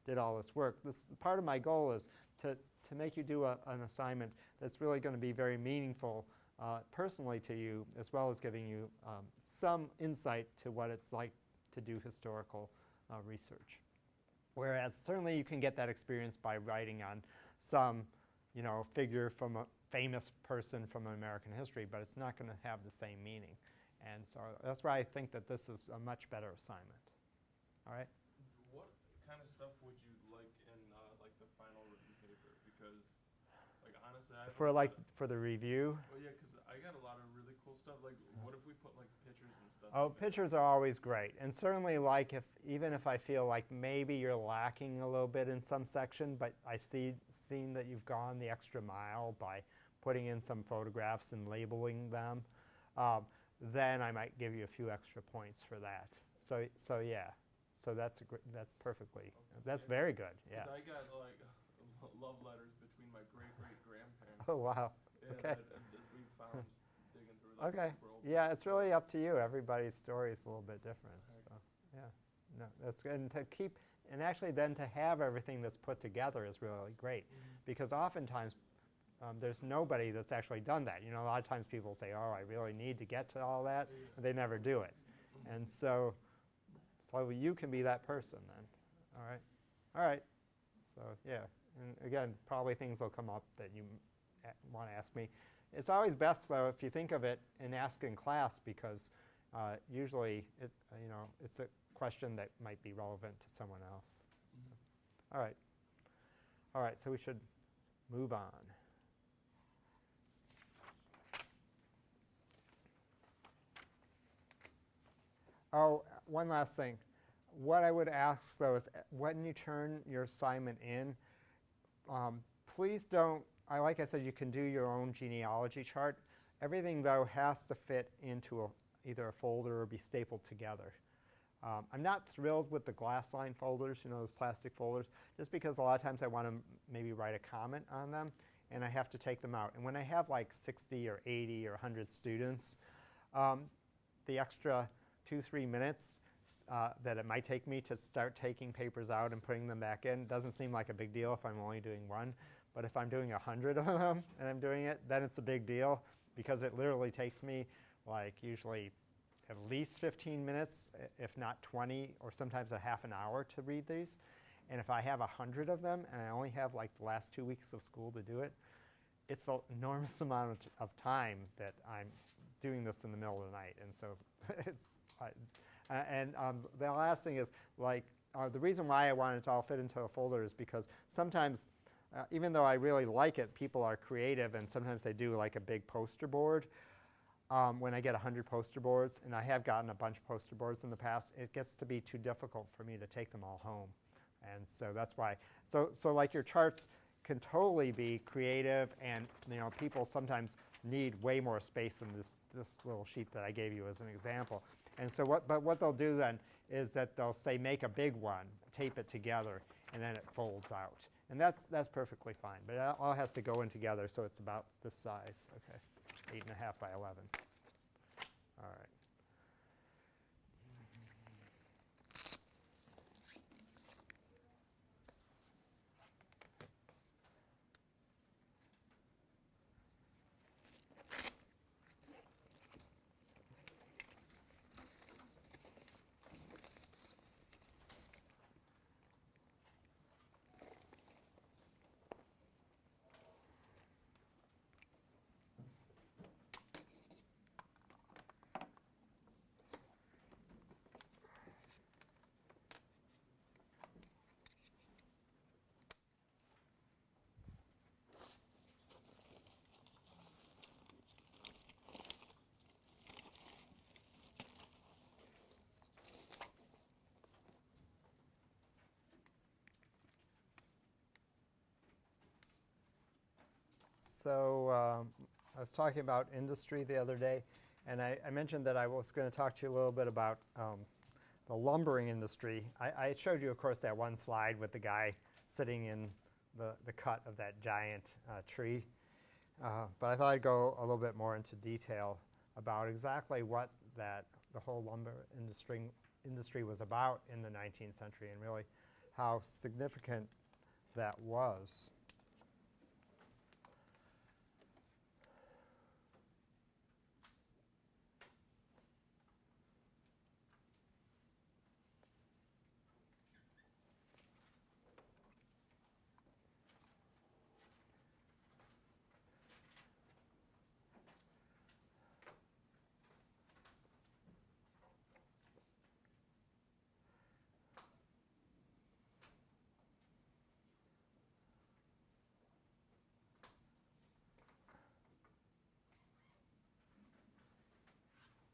did all this work. Part of my goal is to make you do an assignment that's really going to be very meaningful personally to you, as well as giving you some insight to what it's like to do historical research. Whereas certainly you can get that experience by writing on some, you know, figure from a famous person from American history, but it's not going to have the same meaning. And so that's why I think that this is a much better assignment. All right? What kind of stuff would you like in like the final review paper? Because, like, honestly, I have For the review. Oh yeah, because I got a lot of really cool stuff. Like, what if we put like pictures and stuff? Oh, pictures are always great, and certainly like even if I feel like maybe you're lacking a little bit in some section, but I've seen that you've gone the extra mile by putting in some photographs and labeling them. Then I might give you a few extra points for that. So yeah, so that's perfectly, that's very good. Yeah. Because I got like love letters between my great-great-grandparents. Oh wow. Yeah, Okay. that we found digging through like Okay. super old Yeah, books. it's really up to you. Everybody's story is a little bit different. So yeah, no, that's good. And to keep, and actually then to have everything that's put together is really great, because oftentimes there's nobody that's actually done that. You know, a lot of times people say, oh, I really need to get to all that, and they never do it. And so you can be that person then. All right? All right. So yeah, and again, probably things will come up that you want to ask me. It's always best, though, if you think of it and ask in class, because usually you know, it's a question that might be relevant to someone else. All right. All right, so we should move on. Oh, one last thing. What I would ask, though, is when you turn your assignment in, please don't, like I said, you can do your own genealogy chart. Everything, though, has to fit into either a folder or be stapled together. I'm not thrilled with the glass line folders, you know, those plastic folders, just because a lot of times I want to maybe write a comment on them. and I have to take them out. And when I have like 60 or 80 or 100 students, the extra 2-3 minutes that it might take me to start taking papers out and putting them back in doesn't seem like a big deal if I'm only doing one. But if I'm doing 100 of them and I'm doing it, then it's a big deal, because it literally takes me like usually at least 15 minutes, if not 20, or sometimes a half an hour to read these. And if I have 100 of them and I only have like the last 2 weeks of school to do it, it's an enormous amount of time that I'm doing this in the middle of the night. And so it's, the last thing is, like, the reason why I want it to all fit into a folder is because sometimes, even though I really like it, people are creative, and sometimes they do like a big poster board. When I get 100 poster boards, and I have gotten a bunch of poster boards in the past, it gets to be too difficult for me to take them all home. And so that's why. So like your charts can totally be creative, and people sometimes need way more space than this little sheet that I gave you as an example. And so what they'll do then is that they'll say make a big one, tape it together, and then it folds out. And that's perfectly fine. But it all has to go in together, so it's about this size. Okay, 8.5 by 11. All right. So I was talking about industry the other day, and I mentioned that I was going to talk to you a little bit about the lumbering industry. I showed you, of course, that one slide with the guy sitting in the cut of that giant tree. But I thought I'd go a little bit more into detail about exactly what the whole lumber industry was about in the 19th century, and really how significant that was.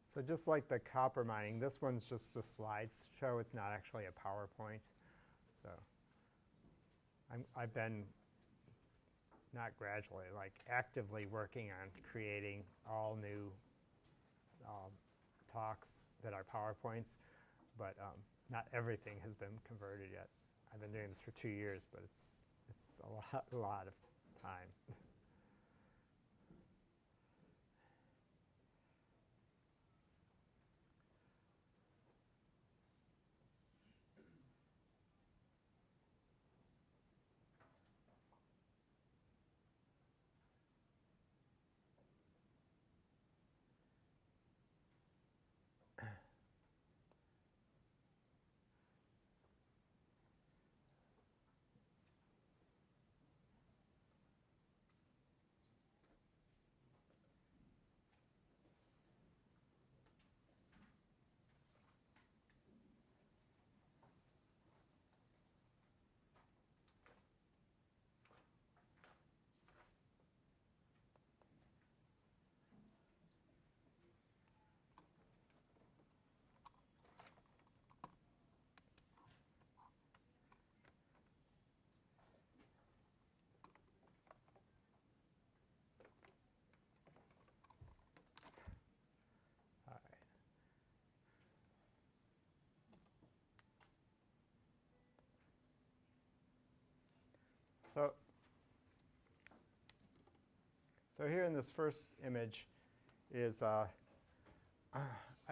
So just like the copper mining, this one's just a slideshow. It's not actually a PowerPoint. So I've been, not gradually, like actively working on creating all new talks that are PowerPoints, but not everything has been converted yet. I've been doing this for 2 years, but it's a lot of time. So So here in this first image is, I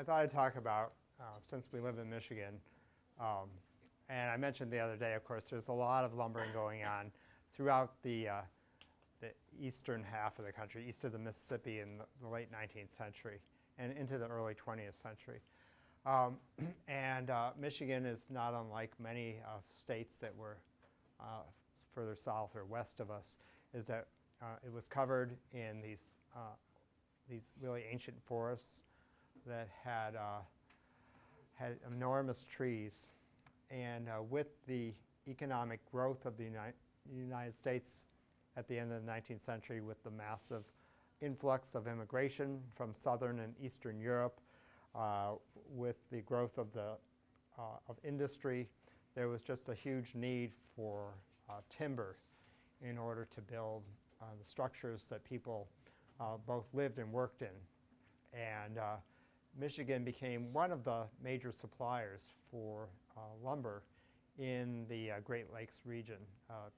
thought I'd talk about, since we live in Michigan, and I mentioned the other day, of course, there's a lot of lumbering going on throughout the eastern half of the country, east of the Mississippi in the late 19th century and into the early 20th century. And Michigan is not unlike many states that were further south or west of us, is that it was covered in these really ancient forests that had enormous trees. And with the economic growth of the United States at the end of the 19th century, with the massive influx of immigration from southern and eastern Europe, with the growth of industry, there was just a huge need for timber in order to build the structures that people both lived and worked in. And Michigan became one of the major suppliers for lumber in the Great Lakes region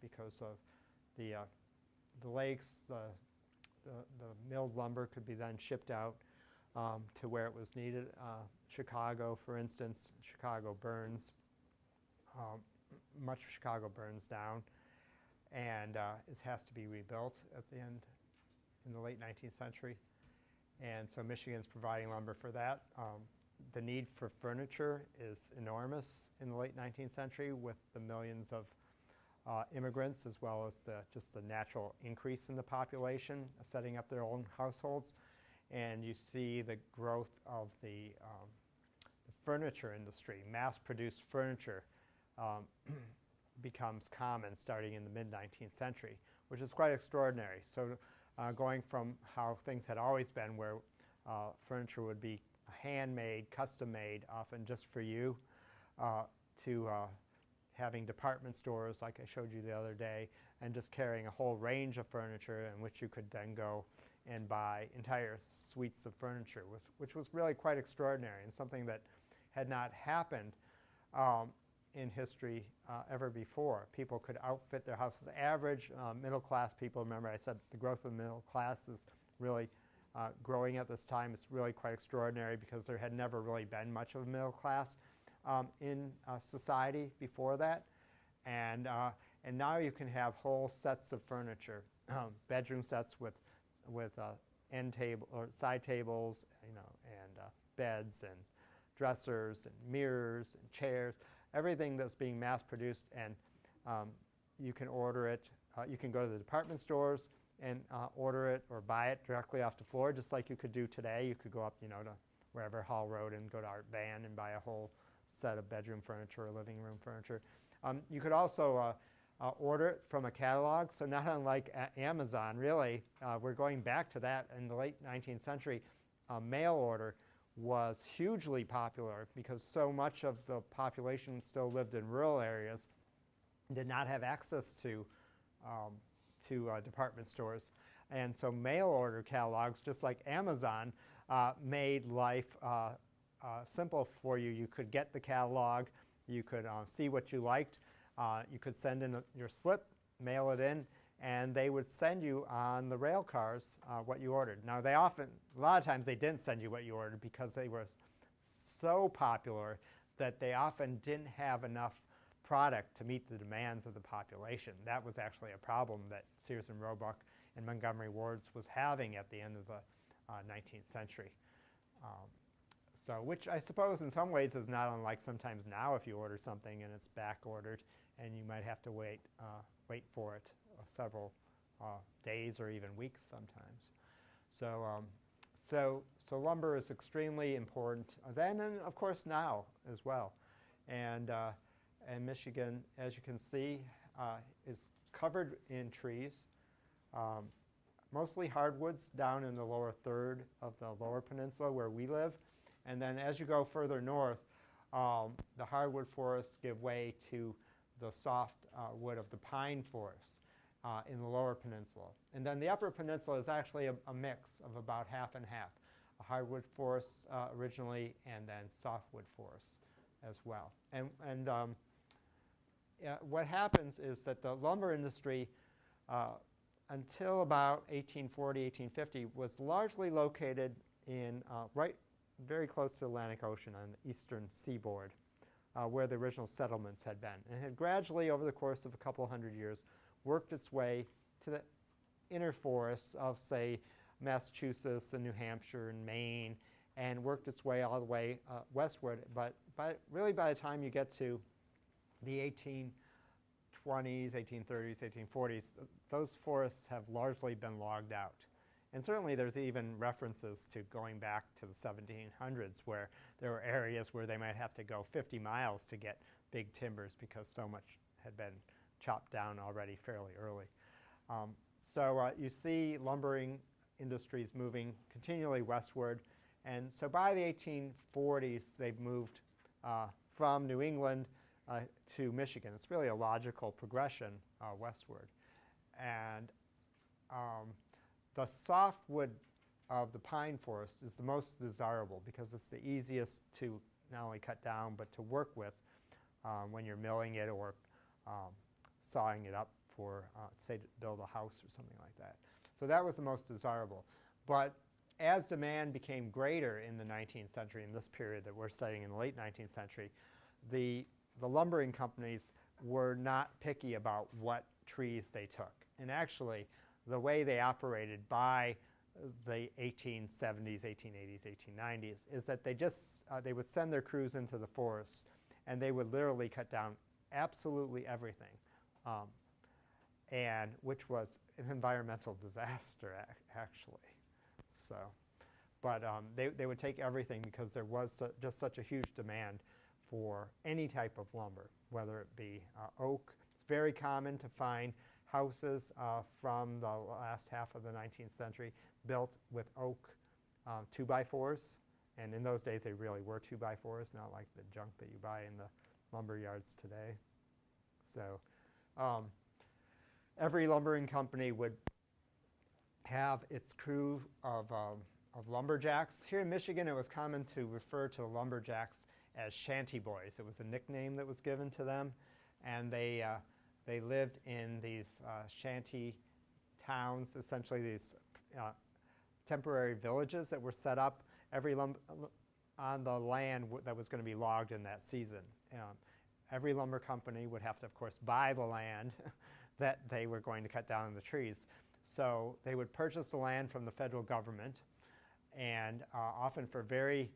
because of the lakes. The milled lumber could be then shipped out to where it was needed. Chicago, for instance, Chicago burns. Much of Chicago burns down, and it has to be rebuilt at the end in the late 19th century. And so Michigan's providing lumber for that. The need for furniture is enormous in the late 19th century with the millions of immigrants, as well as just the natural increase in the population setting up their own households. And you see the growth of the furniture industry. Mass-produced furniture becomes common starting in the mid-19th century, which is quite extraordinary. So going from how things had always been, where furniture would be handmade, custom-made, often just for you, to having department stores like I showed you the other day, and just carrying a whole range of furniture in which you could then go and buy entire suites of furniture, which was really quite extraordinary and something that had not happened in history ever before. People could outfit their houses. Average middle-class people, remember I said the growth of the middle class is really growing at this time. It's really quite extraordinary because there had never really been much of a middle class in society before that. And now you can have whole sets of furniture, bedroom sets with end table or side tables, and beds and dressers and mirrors and chairs, everything that's being mass produced. And you can order it. You can go to the department stores and order it or buy it directly off the floor, just like you could do today. You could go up, to wherever Hall Road and go to Art Van and buy a whole set of bedroom furniture or living room furniture. You could also order it from a catalog. So not unlike Amazon, really, we're going back to that in the late 19th century. Mail order was hugely popular because so much of the population still lived in rural areas, did not have access to department stores. And so mail order catalogs, just like Amazon, made life simple for you. You could get the catalog, you could see what you liked, you could send in your slip, mail it in, and they would send you on the rail cars what you ordered. Now a lot of times they didn't send you what you ordered because they were so popular that they often didn't have enough product to meet the demands of the population. That was actually a problem that Sears and Roebuck and Montgomery Ward's was having at the end of the 19th century. Which I suppose in some ways is not unlike sometimes now if you order something and it's back ordered and you might have to wait for it several days or even weeks sometimes. So lumber is extremely important then, and of course now as well. And Michigan, as you can see, is covered in trees, mostly hardwoods down in the lower third of the lower peninsula where we live. And then as you go further north, the hardwood forests give way to the soft wood of the pine forests in the lower peninsula. And then the upper peninsula is actually a mix of about half and half. A hardwood forests originally, and then softwood forests as well. And what happens is that the lumber industry until about 1840, 1850, was largely located in right very close to the Atlantic Ocean on the eastern seaboard, where the original settlements had been. And it had gradually, over the course of a couple hundred years, worked its way to the inner forests of, say, Massachusetts and New Hampshire and Maine, and worked its way all the way westward. But really by the time you get to the 1820s, 1830s, 1840s, those forests have largely been logged out. And certainly there's even references to going back to the 1700s where there were areas where they might have to go 50 miles to get big timbers because so much had been chopped down already fairly early. So you see lumbering industries moving continually westward. And so by the 1840s, they've moved from New England to Michigan. It's really a logical progression westward. And the softwood of the pine forest is the most desirable because it's the easiest to not only cut down but to work with when you're milling it or sawing it up for, say, to build a house or something like that. So that was the most desirable. But as demand became greater in the 19th century, in this period that we're studying in the late 19th century, the lumbering companies were not picky about what trees they took. And actually, the way they operated by the 1870s, 1880s, 1890s is that they would send their crews into the forests and they would literally cut down absolutely everything, and which was an environmental disaster actually. So, but they would take everything because there was just such a huge demand for any type of lumber, whether it be oak. It's very common to find houses from the last half of the 19th century built with oak 2x4s. And in those days, they really were 2x4s, not like the junk that you buy in the lumber yards today. So every lumbering company would have its crew of lumberjacks. Here in Michigan, it was common to refer to the lumberjacks as shanty boys. It was a nickname that was given to them. And they lived in these shanty towns, essentially these temporary villages that were set up on the land that was going to be logged in that season. Every lumber company would have to, of course, buy the land that they were going to cut down the trees. So they would purchase the land from the federal government, and often for very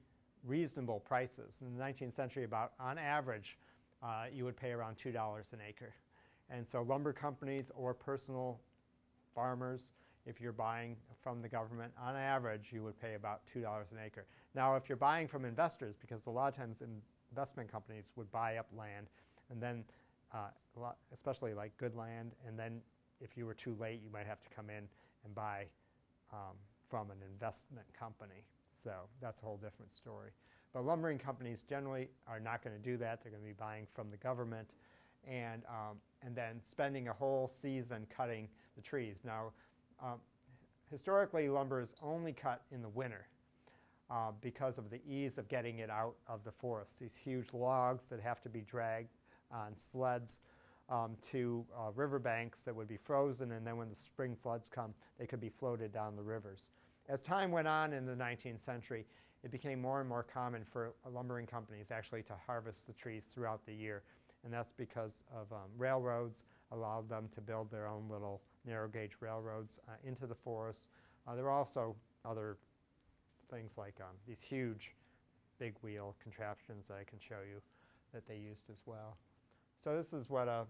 reasonable prices. In the 19th century, about on average, you would pay around $2 an acre. And so lumber companies or personal farmers, if you're buying from the government, on average, you would pay about $2 an acre. Now, if you're buying from investors, because a lot of times investment companies would buy up land, and then, especially like good land, and then if you were too late, you might have to come in and buy from an investment company. So that's a whole different story. But lumbering companies generally are not going to do that. They're going to be buying from the government and then spending a whole season cutting the trees. Now, historically, lumber is only cut in the winter because of the ease of getting it out of the forest. These huge logs that have to be dragged on sleds to riverbanks that would be frozen, and then when the spring floods come, they could be floated down the rivers. As time went on in the 19th century, it became more and more common for lumbering companies actually to harvest the trees throughout the year. And that's because of railroads allowed them to build their own little narrow gauge railroads into the forest. There are also other things like these huge big wheel contraptions that I can show you that they used as well. So this is what a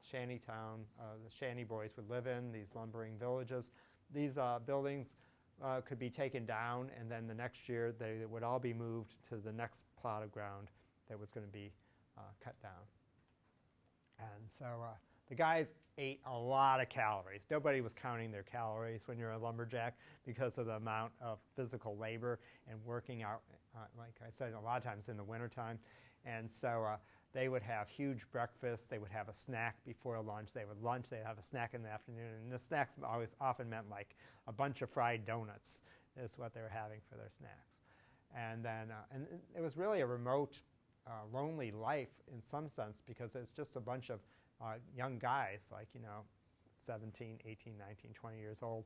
shanty town, the shanty boys would live in, these lumbering villages. These buildings could be taken down, and then the next year they would all be moved to the next plot of ground that was going to be cut down. And so the guys ate a lot of calories. Nobody was counting their calories when you're a lumberjack because of the amount of physical labor and working out, like I said, a lot of times in the wintertime. And so they would have huge breakfasts. They would have a snack before lunch. They would lunch. They'd have a snack in the afternoon. And the snacks always often meant like a bunch of fried donuts is what they were having for their snacks. And then and it was really a remote, lonely life in some sense because it's just a bunch of young guys, like, 17, 18, 19, 20 years old,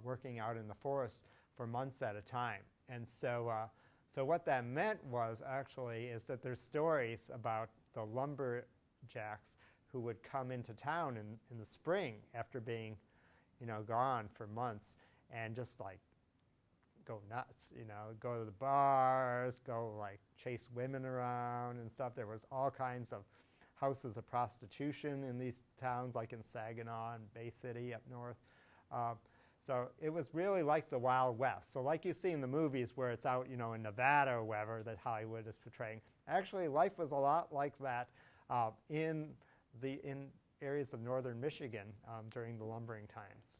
working out in the forest for months at a time. And so, so what that meant was actually is that there's stories about the lumberjacks who would come into town in the spring after being, gone for months, and just like go nuts, go to the bars, go like chase women around and stuff. There was all kinds of houses of prostitution in these towns, like in Saginaw and Bay City up north. So it was really like the Wild West. So like you see in the movies where it's out, in Nevada or wherever that Hollywood is portraying, actually life was a lot like that in areas of northern Michigan during the lumbering times,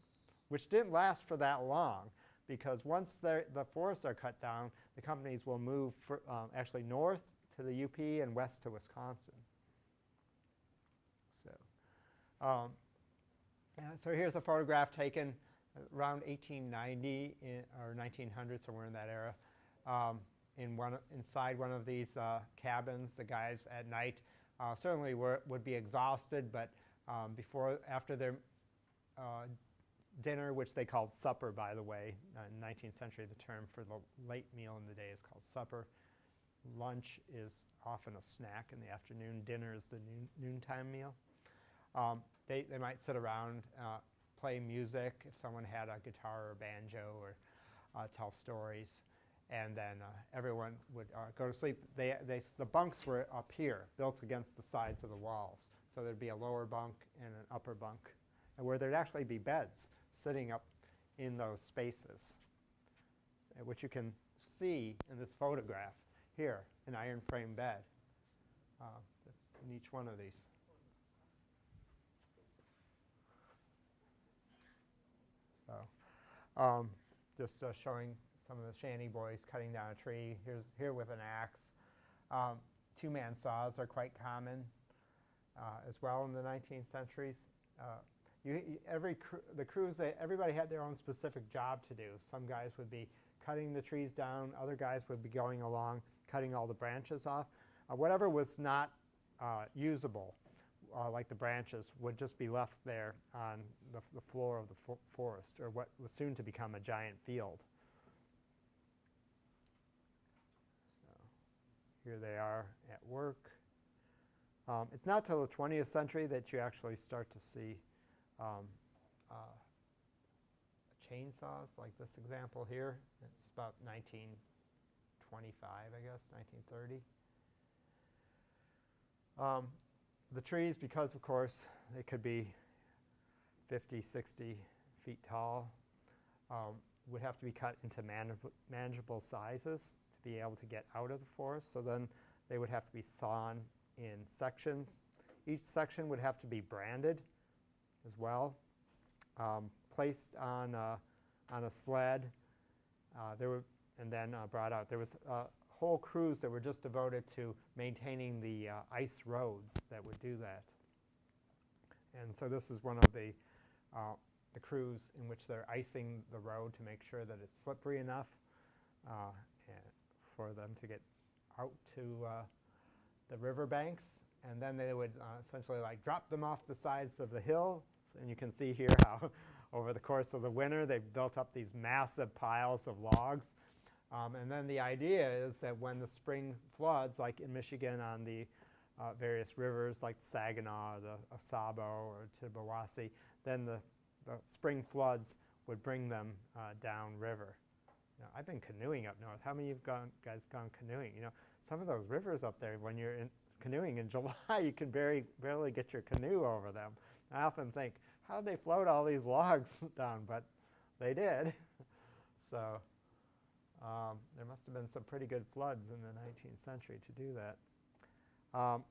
which didn't last for that long, because once the forests are cut down, the companies will move actually north to the UP and west to Wisconsin. So here's a photograph taken around 1890 or 1900, somewhere in that era. Inside one of these cabins, the guys at night certainly would be exhausted, but after their dinner, which they called supper, by the way. In the 19th century, the term for the late meal in the day is called supper. Lunch is often a snack in the afternoon. Dinner is the noontime meal. They might sit around, play music if someone had a guitar or banjo, or tell stories. And then everyone would go to sleep. The bunks were up here, built against the sides of the walls. So there'd be a lower bunk and an upper bunk, and where there'd actually be beds sitting up in those spaces, which you can see in this photograph here, an iron frame bed in each one of these. So just showing some of the shanty boys cutting down a tree. Here with an axe. Two-man saws are quite common as well in the 19th centuries. Everybody had their own specific job to do. Some guys would be cutting the trees down. Other guys would be going along, cutting all the branches off. Whatever was not usable, like the branches, would just be left there on the floor of the forest, or what was soon to become a giant field. So here they are at work. It's not till the 20th century that you actually start to see chainsaws, like this example here. It's about 1925, I guess, 1930. The trees, because of course they could be 50, 60 feet tall, would have to be cut into manageable sizes to be able to get out of the forest. So then they would have to be sawn in sections. Each section would have to be branded as well, placed on a sled, and then brought out. There was whole crews that were just devoted to maintaining the ice roads that would do that. And so this is one of the crews in which they're icing the road to make sure that it's slippery enough for them to get out to the riverbanks. And then they would essentially like drop them off the sides of the hill. And you can see here how over the course of the winter they've built up these massive piles of logs. And then the idea is that when the spring floods, like in Michigan on the various rivers like the Saginaw, the Osabo, or Tibbawasi, then the spring floods would bring them downriver. I've been canoeing up north. How many of you guys gone canoeing? Some of those rivers up there, when you're canoeing in July, you can barely get your canoe over them. I often think, how did they float all these logs down? But they did. So there must have been some pretty good floods in the 19th century to do that.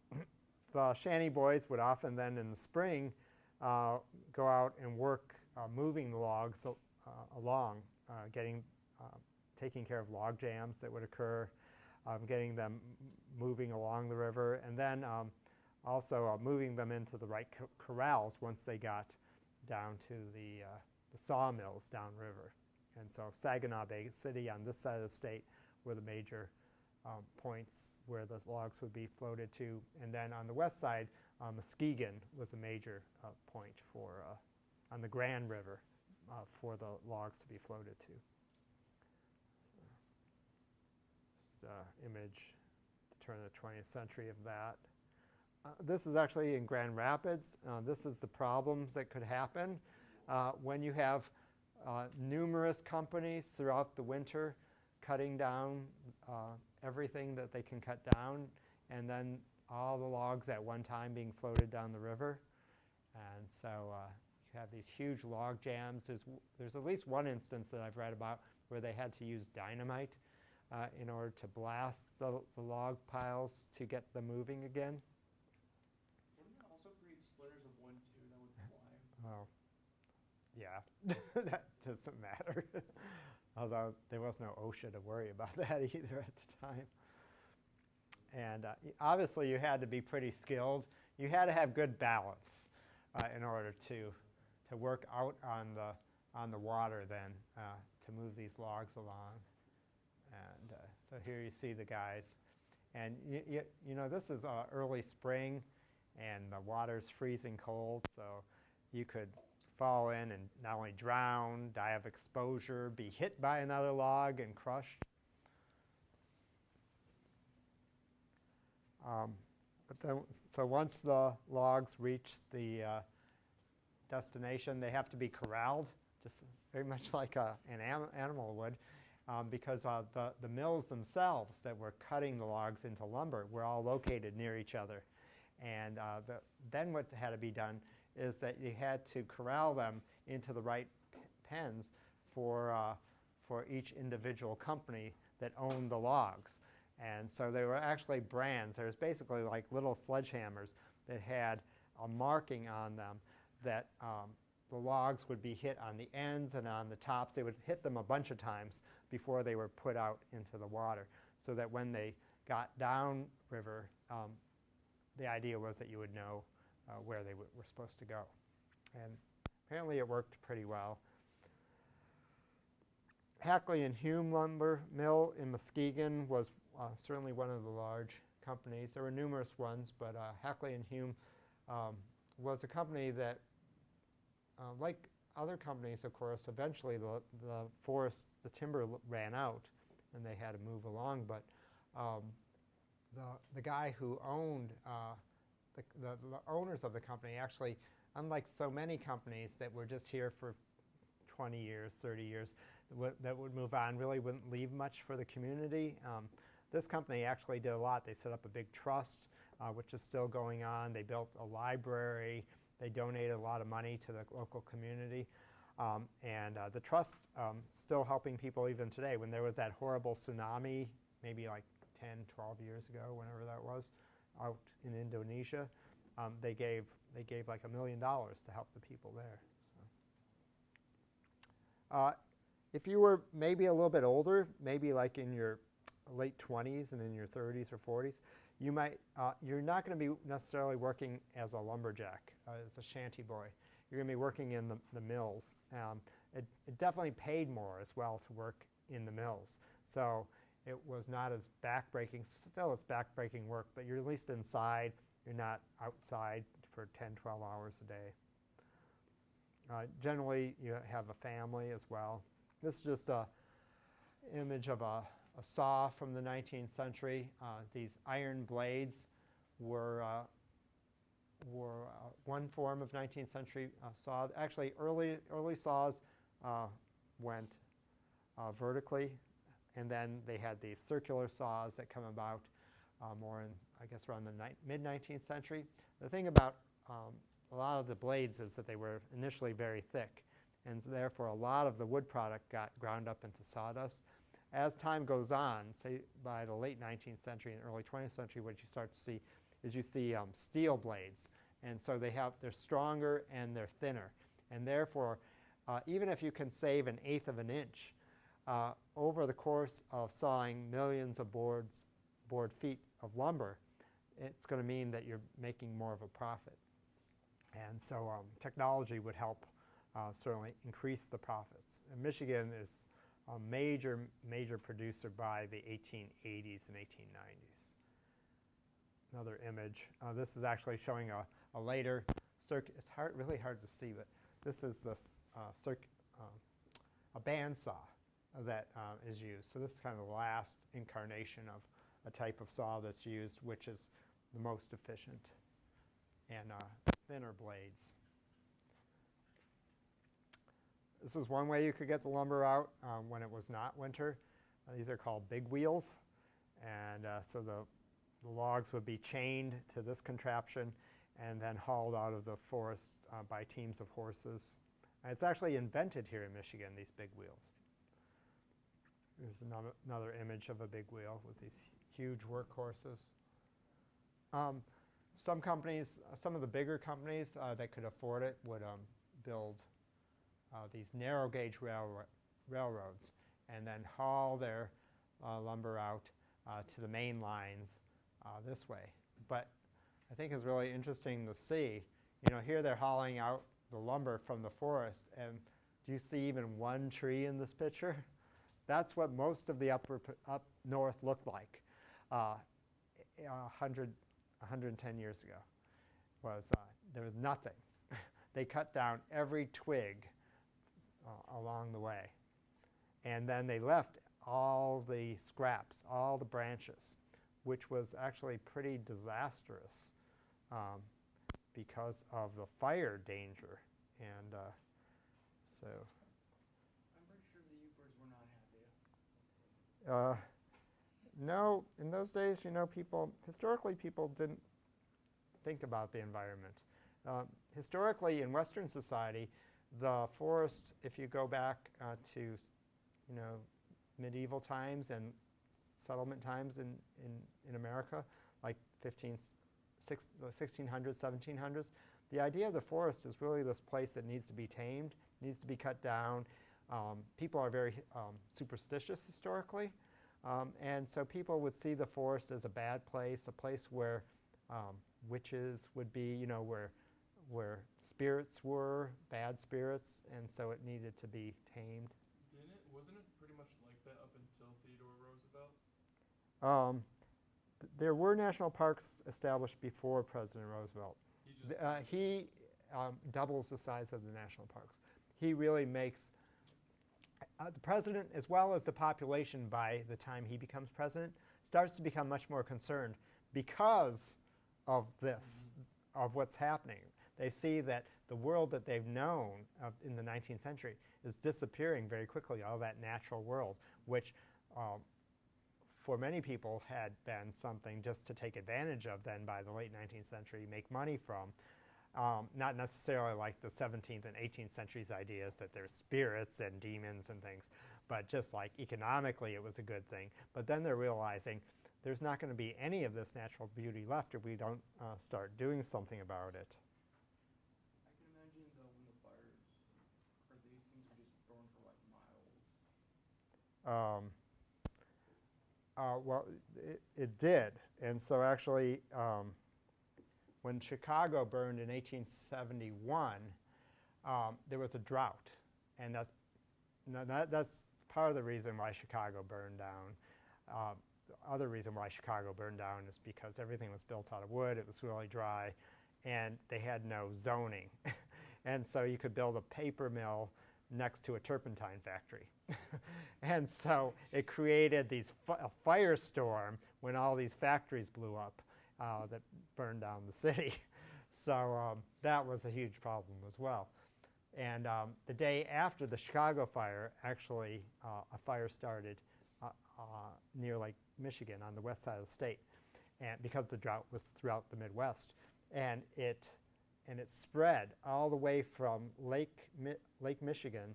The shanty boys would often then in the spring go out and work moving the logs along, taking care of log jams that would occur, getting them moving along the river, and then also moving them into the right corrals once they got down to the sawmills downriver. And so Saginaw Bay City on this side of the state were the major points where the logs would be floated to. And then on the west side, Muskegon was a major point for on the Grand River for the logs to be floated to. So, just an image to turn of the 20th century of that. This is actually in Grand Rapids. This is the problems that could happen when you have numerous companies throughout the winter cutting down everything that they can cut down, and then all the logs at one time being floated down the river. And so you have these huge log jams. There's at least one instance that I've read about where they had to use dynamite in order to blast the log piles to get them moving again. Wouldn't that also create splinters of wood too that would fly? Oh, yeah, that doesn't matter. Although there was no OSHA to worry about that either at the time. And obviously you had to be pretty skilled. You had to have good balance in order to work out on the water then to move these logs along. And so here you see the guys. And you know, this is early spring and the water's freezing cold, so you could fall in and not only drown, die of exposure, be hit by another log and crushed. But then, so once the logs reach the destination, they have to be corralled, just very much like an animal would, because the mills themselves that were cutting the logs into lumber were all located near each other. And then what had to be done is that you had to corral them into the right pens for each individual company that owned the logs. And so they were actually brands. There was basically like little sledgehammers that had a marking on them that the logs would be hit on the ends and on the tops. They would hit them a bunch of times before they were put out into the water, so that when they got downriver, the idea was that you would know where they were supposed to go. And apparently it worked pretty well. Hackley and Hume Lumber Mill in Muskegon was certainly one of the large companies. There were numerous ones, but Hackley and Hume was a company that, like other companies, of course, eventually the timber ran out and they had to move along. But the guy who owned, the owners of the company actually, unlike so many companies that were just here for 20 years, 30 years, that would move on, really wouldn't leave much for the community. This company actually did a lot. They set up a big trust, which is still going on. They built a library. They donated a lot of money to the local community. And the trust still helping people even today. When there was that horrible tsunami, maybe like 10, 12 years ago, whenever that was, out in Indonesia, they gave like $1 million to help the people there. So. If you were maybe a little bit older, maybe like in your late 20s and in your 30s or 40s, you might, you're not going to be necessarily working as a lumberjack, as a shanty boy. You're going to be working in the mills. It definitely paid more as well to work in the mills. So it was not as backbreaking. Still it's backbreaking work, but you're at least inside. You're not outside for 10, 12 hours a day. Generally, you have a family as well. This is just an image of a saw from the 19th century. These iron blades were one form of 19th century saw. Actually, early saws went vertically, and then they had these circular saws that come about more in, I guess, around the mid-19th century. The thing about a lot of the blades is that they were initially very thick, and so therefore a lot of the wood product got ground up into sawdust. As time goes on, say by the late 19th century and early 20th century, what you start to see is you see steel blades. And so they're stronger and they're thinner. And therefore, even if you can save 1/8 of an inch, over the course of sawing millions of board feet of lumber, it's going to mean that you're making more of a profit. And so technology would help certainly increase the profits. And Michigan is a major producer by the 1880s and 1890s. Another image. This is actually showing a later circuit. It's really hard to see, but this is the a bandsaw that is used. So this is kind of the last incarnation of a type of saw that's used, which is the most efficient, and thinner blades. This is one way you could get the lumber out when it was not winter. These are called big wheels, and so the logs would be chained to this contraption and then hauled out of the forest by teams of horses. And it's actually invented here in Michigan, these big wheels. Here's another image of a big wheel with these huge workhorses. Some companies, some of the bigger companies that could afford it would build these narrow gauge railroads and then haul their lumber out to the main lines this way. But I think it's really interesting to see, you know, here they're hauling out the lumber from the forest, and do you see even one tree in this picture? That's what most of the up north looked like 110 years ago. There was nothing. They cut down every twig along the way, and then they left all the scraps, all the branches, which was actually pretty disastrous because of the fire danger. And so I'm pretty sure the Ubers were not happy. no, in those days, you know, historically people didn't think about the environment. Historically, in Western society, the forest, if you go back to, you know, medieval times and settlement times in America, like 1600s, 1700s, the idea of the forest is really this place that needs to be tamed, needs to be cut down. People are very superstitious historically, and so people would see the forest as a bad place, a place where witches would be, you know, where spirits were, bad spirits, and so it needed to be tamed. Wasn't it pretty much like that up until Theodore Roosevelt? There were national parks established before President Roosevelt. He doubles the size of the national parks. He really makes the president, as well as the population by the time he becomes president, starts to become much more concerned because of this, of what's happening. They see that the world that they've known in the 19th century is disappearing very quickly, all that natural world, which for many people had been something just to take advantage of then by the late 19th century, make money from. Not necessarily like the 17th and 18th centuries ideas that there's spirits and demons and things, but just like economically it was a good thing. But then they're realizing there's not going to be any of this natural beauty left if we don't start doing something about it. I can imagine though when the fires or these things were just burned for like miles. Well, it did. And so actually, when Chicago burned in 1871, there was a drought. And that's part of the reason why Chicago burned down. The other reason why Chicago burned down is because everything was built out of wood, it was really dry, and they had no zoning. And so you could build a paper mill next to a turpentine factory. And so it created a firestorm when all these factories blew up that burned down the city. So that was a huge problem as well. And the day after the Chicago fire, actually a fire started near Lake Michigan on the west side of the state, and because the drought was throughout the Midwest. And it spread all the way from Lake Michigan,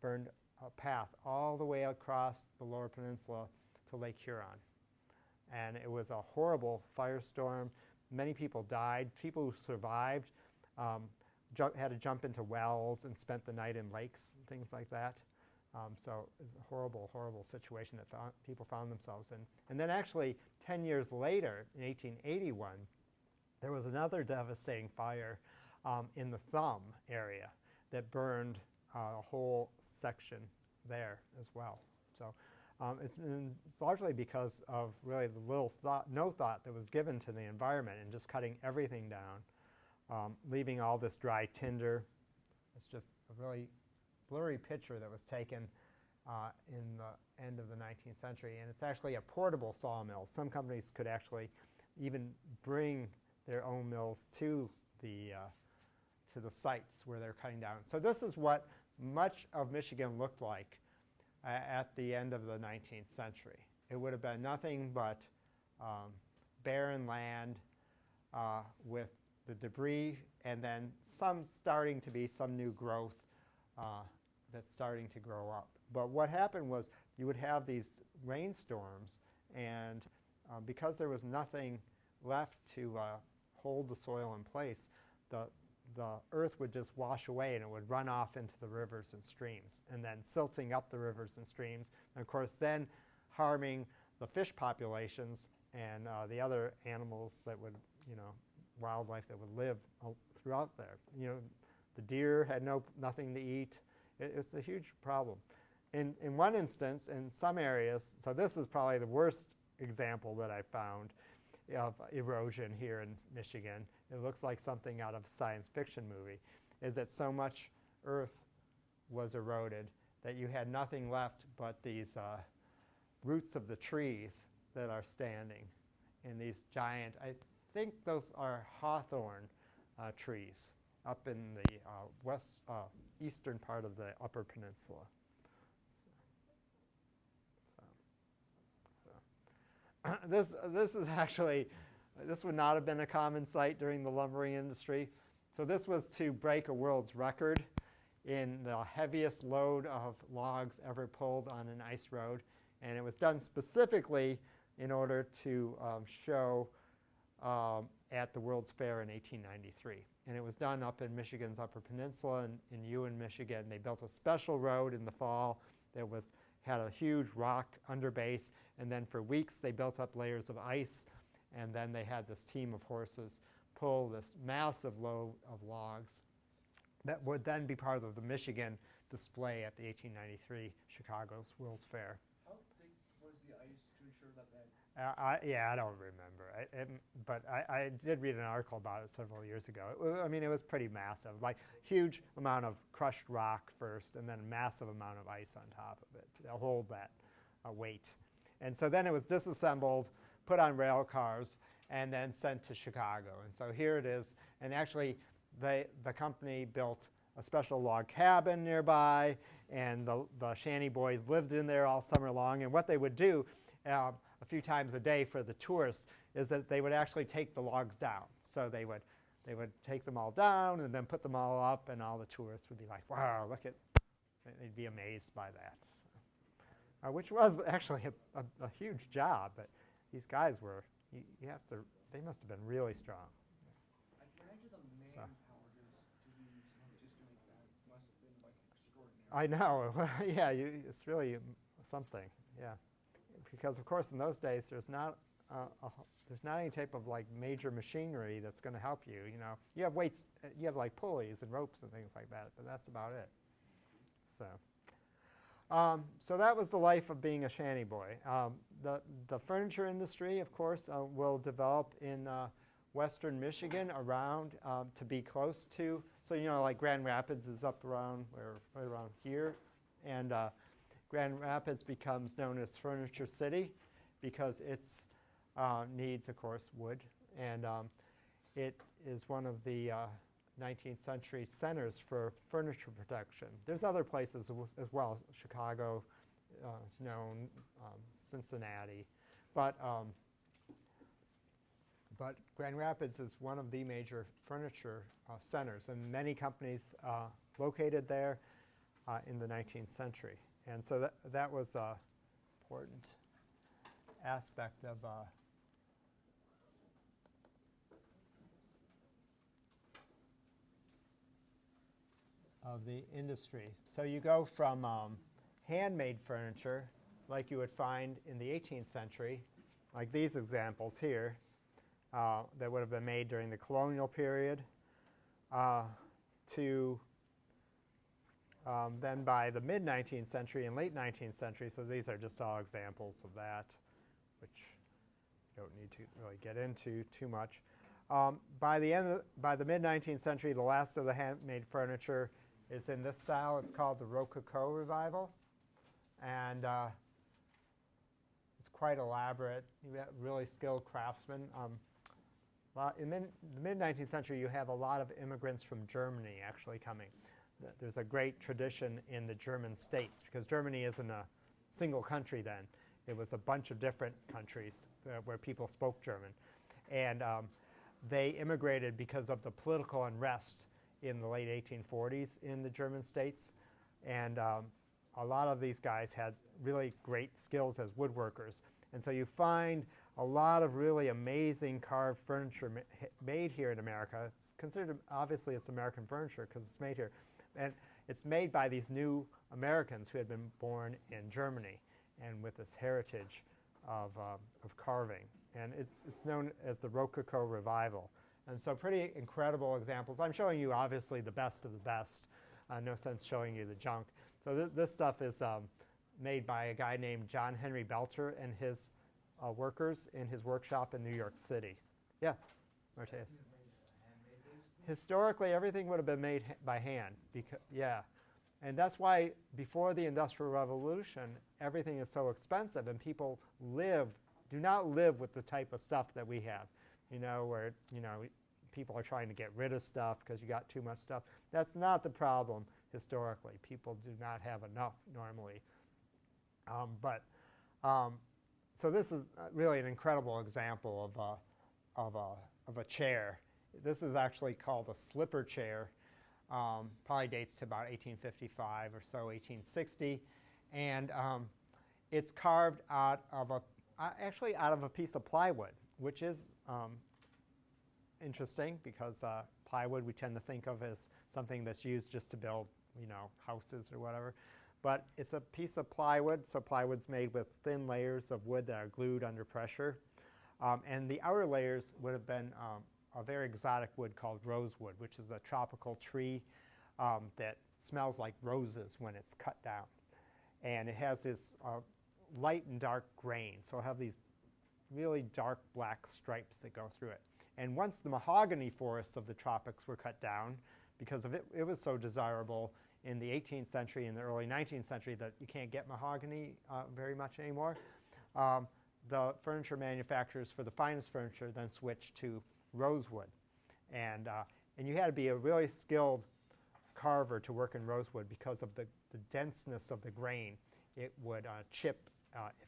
burned a path all the way across the Lower Peninsula to Lake Huron. And it was a horrible firestorm. Many people died. People who survived had to jump into wells and spent the night in lakes and things like that. So it was a horrible, horrible situation that people found themselves in. And then actually 10 years later, in 1881, there was another devastating fire in the Thumb area that burned a whole section there as well. So it's largely because of really the no thought that was given to the environment and just cutting everything down, leaving all this dry tinder It's just a really blurry picture that was taken in the end of the 19th century. And it's actually a portable sawmill. Some companies could actually even bring their own mills to the sites where they're cutting down. So this is what much of Michigan looked like at the end of the 19th century. It would have been nothing but barren land with the debris, and then starting to be some new growth that's starting to grow up. But what happened was you would have these rainstorms, and because there was nothing left to hold the soil in place, the earth would just wash away and it would run off into the rivers and streams, and then silting up the rivers and streams, and of course then harming the fish populations and the other animals that would, wildlife that would live throughout there. The deer had nothing to eat. It's a huge problem. In one instance, in some areas, so this is probably the worst example that I found of erosion here in Michigan. It looks like something out of a science fiction movie, is that so much earth was eroded that you had nothing left but these roots of the trees that are standing in these giant, I think those are hawthorn trees up in the eastern part of the Upper Peninsula. This is actually, this would not have been a common sight during the lumbering industry. So this was to break a world's record in the heaviest load of logs ever pulled on an ice road. And it was done specifically in order to show at the World's Fair in 1893. And it was done up in Michigan's Upper Peninsula in Ewan, Michigan. They built a special road in the fall that had a huge rock underbase, and then for weeks they built up layers of ice, and then they had this team of horses pull this massive load of logs that would then be part of the Michigan display at the 1893 Chicago's World's Fair. How thick was the ice to ensure that Yeah, I don't remember, but I did read an article about it several years ago. It was pretty massive, like huge amount of crushed rock first, and then a massive amount of ice on top of it to hold that weight. And so then it was disassembled, put on rail cars, and then sent to Chicago. And so here it is. And actually, the company built a special log cabin nearby, and the shanty boys lived in there all summer long. And what they would do a few times a day for the tourists is that they would actually take the logs down. So they would take them all down and then put them all up, and all the tourists would be like, wow, look at, they'd be amazed by that. So, which was actually a huge job, but these guys were, they must have been really strong. I can imagine the manpower to do just doing that must have been like extraordinary. I know, yeah, it's really something, yeah. Because of course in those days there's not any type of like major machinery that's going to help you. You have weights, you have like pulleys and ropes and things like that, but that's about it. So that was the life of being a shanty boy. The furniture industry, of course, will develop in western Michigan around to be close to. So like Grand Rapids is up around right around here, and Grand Rapids becomes known as Furniture City because its needs, of course, wood, and it is one of the 19th century centers for furniture production. There's other places as well. Chicago is known, Cincinnati, but Grand Rapids is one of the major furniture centers, and many companies located there in the 19th century. And so that was an important aspect of the industry. So you go from handmade furniture, like you would find in the 18th century, like these examples here, that would have been made during the colonial period, to then by the mid-19th century and late 19th century, so these are just all examples of that, which you don't need to really get into too much. By the mid-19th century, the last of the handmade furniture is in this style. It's called the Rococo Revival. And it's quite elaborate. You have really skilled craftsmen. In the mid-19th century, you have a lot of immigrants from Germany actually coming. There's a great tradition in the German states, because Germany isn't a single country then. It was a bunch of different countries where people spoke German. And they immigrated because of the political unrest in the late 1840s in the German states. And a lot of these guys had really great skills as woodworkers. And so you find a lot of really amazing carved furniture made here in America. It's considered, obviously, it's American furniture because it's made here. And it's made by these new Americans who had been born in Germany and with this heritage of carving. And it's known as the Rococo Revival. And so pretty incredible examples. I'm showing you, obviously, the best of the best. No sense showing you the junk. So this stuff is made by a guy named John Henry Belcher and his workers in his workshop in New York City. Yeah, Martes. Historically, everything would have been made by hand. Yeah. And that's why before the Industrial Revolution, everything is so expensive, and people do not live with the type of stuff that we have, where, people are trying to get rid of stuff because you got too much stuff. That's not the problem historically. People do not have enough normally. So this is really an incredible example of a chair. This is actually called a slipper chair. Probably dates to about 1855 or so, 1860. And it's carved out of a piece of plywood, which is interesting because plywood we tend to think of as something that's used just to build, houses or whatever. But it's a piece of plywood, so plywood's made with thin layers of wood that are glued under pressure. And the outer layers would have been a very exotic wood called rosewood, which is a tropical tree that smells like roses when it's cut down. And it has this light and dark grain, so it'll have these really dark black stripes that go through it. And once the mahogany forests of the tropics were cut down, because of it was so desirable in the 18th century and the early 19th century that you can't get mahogany very much anymore, the furniture manufacturers for the finest furniture then switched to rosewood. And you had to be a really skilled carver to work in rosewood because of the denseness of the grain. It would chip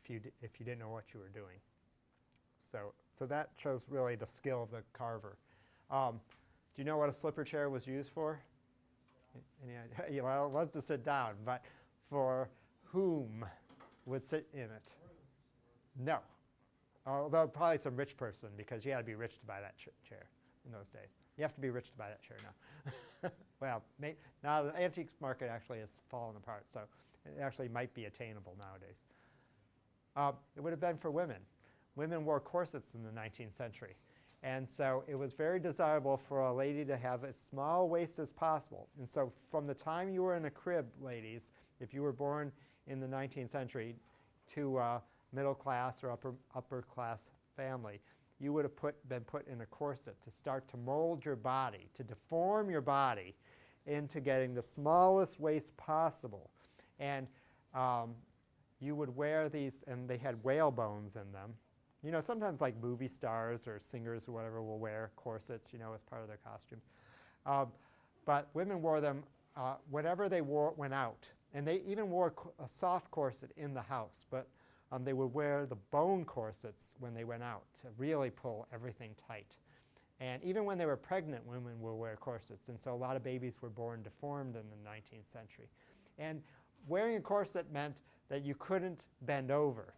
if you didn't know what you were doing. So that shows really the skill of the carver. Do you know what a slipper chair was used for? Any idea? Well, it was to sit down, but for whom would sit in it? No. Although probably some rich person, because you had to be rich to buy that chair in those days. You have to be rich to buy that chair now. Well, now the antiques market actually has fallen apart, so it actually might be attainable nowadays. It would have been for women. Women wore corsets in the 19th century. And so it was very desirable for a lady to have as small waist as possible. And so from the time you were in a crib, ladies, if you were born in the 19th century to a middle class or upper class family, you would have been put in a corset to start to mold your body, to deform your body into getting the smallest waist possible. And you would wear these, and they had whale bones in them. Sometimes like movie stars or singers or whatever will wear corsets, as part of their costume. But women wore them whenever they went out. And they even wore a soft corset in the house. But they would wear the bone corsets when they went out to really pull everything tight. And even when they were pregnant, women would wear corsets. And so a lot of babies were born deformed in the 19th century. And wearing a corset meant that you couldn't bend over.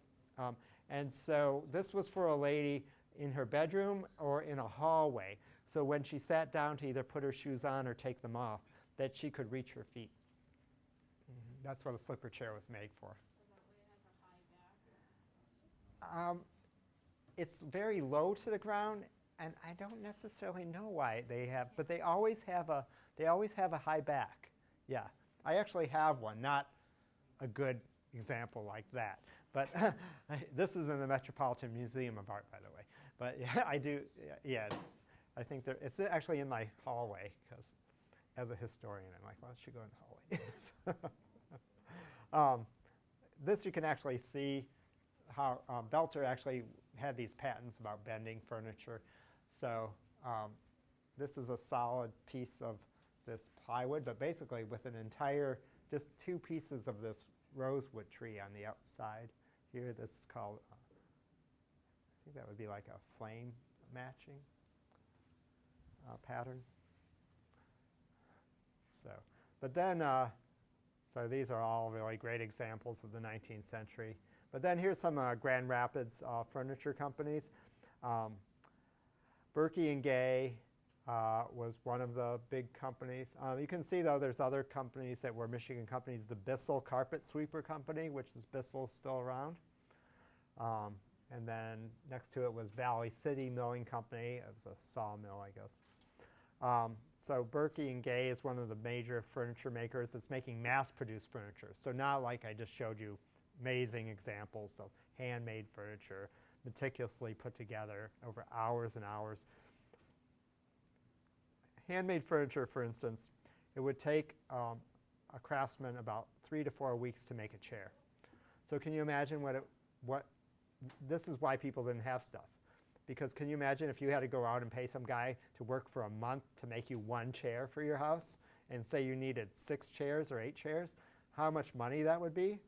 And so this was for a lady in her bedroom or in a hallway. So when she sat down to either put her shoes on or take them off, that she could reach her feet. That's what a slipper chair was made for. It's very low to the ground, and I don't necessarily know why they have, but they always have a high back. Yeah, I actually have one, not a good example like that. But this is in the Metropolitan Museum of Art, by the way. But yeah, I do. Yeah, I think it's actually in my hallway. as a historian, I'm like, well, it should go in the hallway. This you can actually see how Belter actually had these patents about bending furniture. So this is a solid piece of this plywood, but basically with an entire, just 2 pieces of this rosewood tree on the outside. Here, this is called, I think that would be like a flame matching pattern. So, but then, so these are all really great examples of the 19th century. But then here's some Grand Rapids furniture companies. Berkey and Gay was one of the big companies. You can see, though, there's other companies that were Michigan companies. The Bissell Carpet Sweeper Company, which is Bissell still around. And then next to it was Valley City Milling Company. It was a sawmill, I guess. So Berkey and Gay is one of the major furniture makers that's making mass-produced furniture. So not like I just showed you amazing examples of handmade furniture, meticulously put together over hours and hours. Handmade furniture, for instance, it would take a craftsman about 3 to 4 weeks to make a chair. So can you imagine this is why people didn't have stuff. Because can you imagine if you had to go out and pay some guy to work for a month to make you 1 chair for your house, and say you needed 6 chairs or 8 chairs, how much money that would be?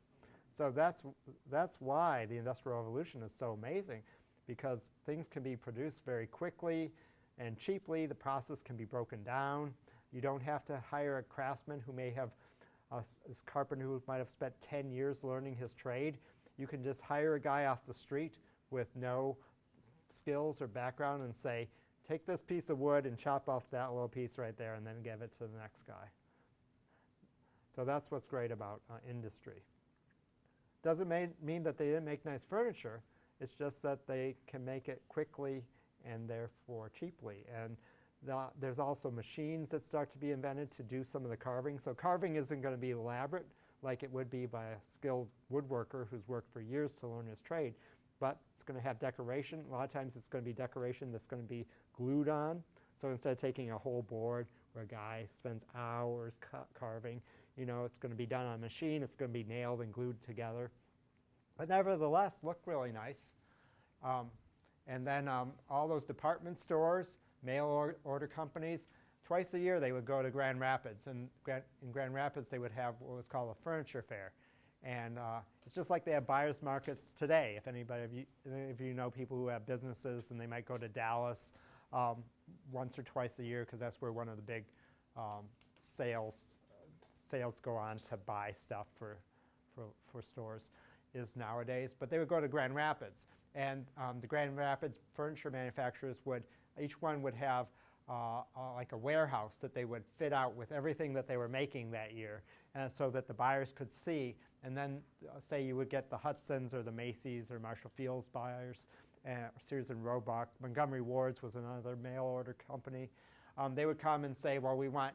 So that's why the Industrial Revolution is so amazing, because things can be produced very quickly and cheaply. The process can be broken down. You don't have to hire a craftsman who may have, a carpenter who might have spent 10 years learning his trade. You can just hire a guy off the street with no skills or background and say, take this piece of wood and chop off that little piece right there and then give it to the next guy. So that's what's great about industry. Doesn't mean that they didn't make nice furniture. It's just that they can make it quickly and therefore cheaply. And there's also machines that start to be invented to do some of the carving. So carving isn't going to be elaborate like it would be by a skilled woodworker who's worked for years to learn his trade. But it's going to have decoration. A lot of times it's going to be decoration that's going to be glued on. So instead of taking a whole board where a guy spends hours carving, you know, it's going to be done on a machine. It's going to be nailed and glued together. But nevertheless, look really nice. And then all those department stores, mail order companies, twice a year they would go to Grand Rapids. And in Grand Rapids they would have what was called a furniture fair. And it's just like they have buyers markets today. If any of you know people who have businesses and they might go to Dallas once or twice a year, because that's where one of the big sales go on to buy stuff for stores is nowadays. But they would go to Grand Rapids. And the Grand Rapids furniture manufacturers each one would have like a warehouse that they would fit out with everything that they were making that year, and so that the buyers could see. And then say you would get the Hudsons or the Macy's or Marshall Field's buyers, Sears and Roebuck. Montgomery Ward's was another mail order company. They would come and say, well, we want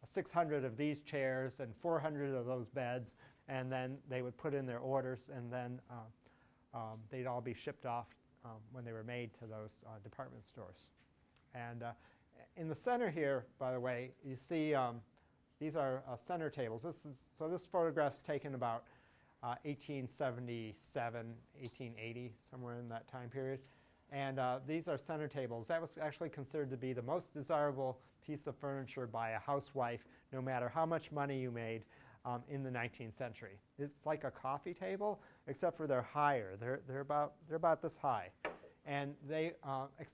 600 of these chairs and 400 of those beds, and then they would put in their orders, and then they'd all be shipped off when they were made to those department stores. And in the center here, by the way, you see these are center tables. This photograph's taken about 1877, 1880, somewhere in that time period. And these are center tables. That was actually considered to be the most desirable piece of furniture by a housewife, no matter how much money you made in the 19th century. It's like a coffee table, except for they're higher. They're about this high. And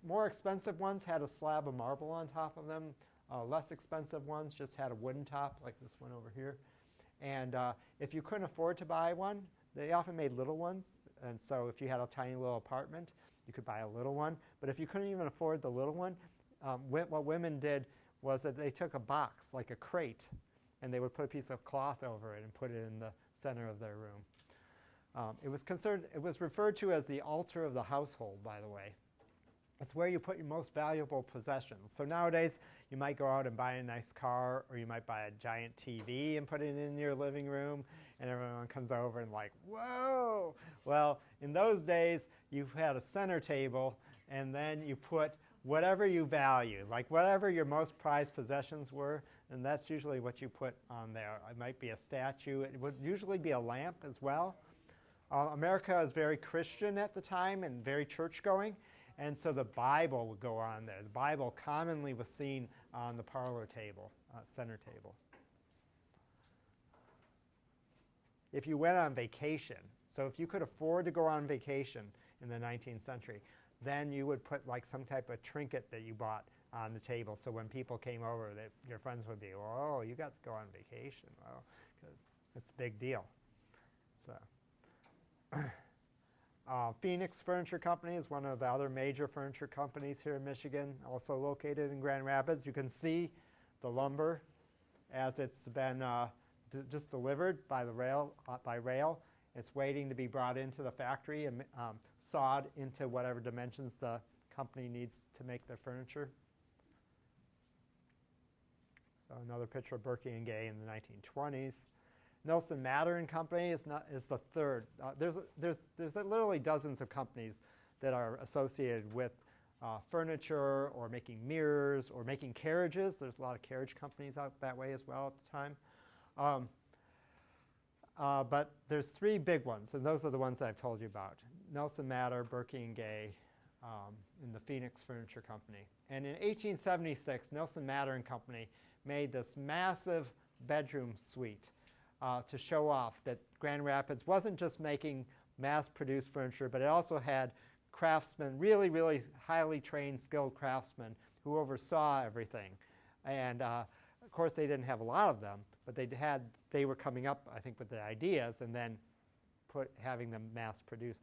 more expensive ones had a slab of marble on top of them. Less expensive ones just had a wooden top, like this one over here. And if you couldn't afford to buy one, they often made little ones. And so if you had a tiny little apartment, you could buy a little one. But if you couldn't even afford the little one, what women did was that they took a box, like a crate, and they would put a piece of cloth over it and put it in the center of their room. It was referred to as the altar of the household, by the way. It's where you put your most valuable possessions. So nowadays, you might go out and buy a nice car, or you might buy a giant TV and put it in your living room, and everyone comes over and like, whoa! Well, in those days, you had a center table, and then you put whatever you value, like whatever your most prized possessions were, and that's usually what you put on there. It might be a statue. It would usually be a lamp as well. America is very Christian at the time and very church-going, and so the Bible would go on there. The Bible commonly was seen on the parlor table, center table. If you went on vacation, so if you could afford to go on vacation in the 19th century, then you would put like some type of trinket that you bought on the table, so when people came over, that your friends would be, oh, you got to go on vacation, well, because it's a big deal. So, Phoenix Furniture Company is one of the other major furniture companies here in Michigan, also located in Grand Rapids. You can see the lumber as it's been just delivered by the rail. It's waiting to be brought into the factory and sawed into whatever dimensions the company needs to make their furniture. So another picture of Berkey and Gay in the 1920s. Nelson Matter and Company is the third. There's literally dozens of companies that are associated with furniture or making mirrors or making carriages. There's a lot of carriage companies out that way as well at the time. But there's three big ones, and those are the ones I've told you about. Nelson Matter, Berkey and Gay, and the Phoenix Furniture Company. And in 1876, Nelson Matter and Company made this massive bedroom suite to show off that Grand Rapids wasn't just making mass-produced furniture, but it also had craftsmen, really, really highly trained, skilled craftsmen who oversaw everything. And of course, they didn't have a lot of them, but they were coming up, I think, with the ideas and then having them mass-produced.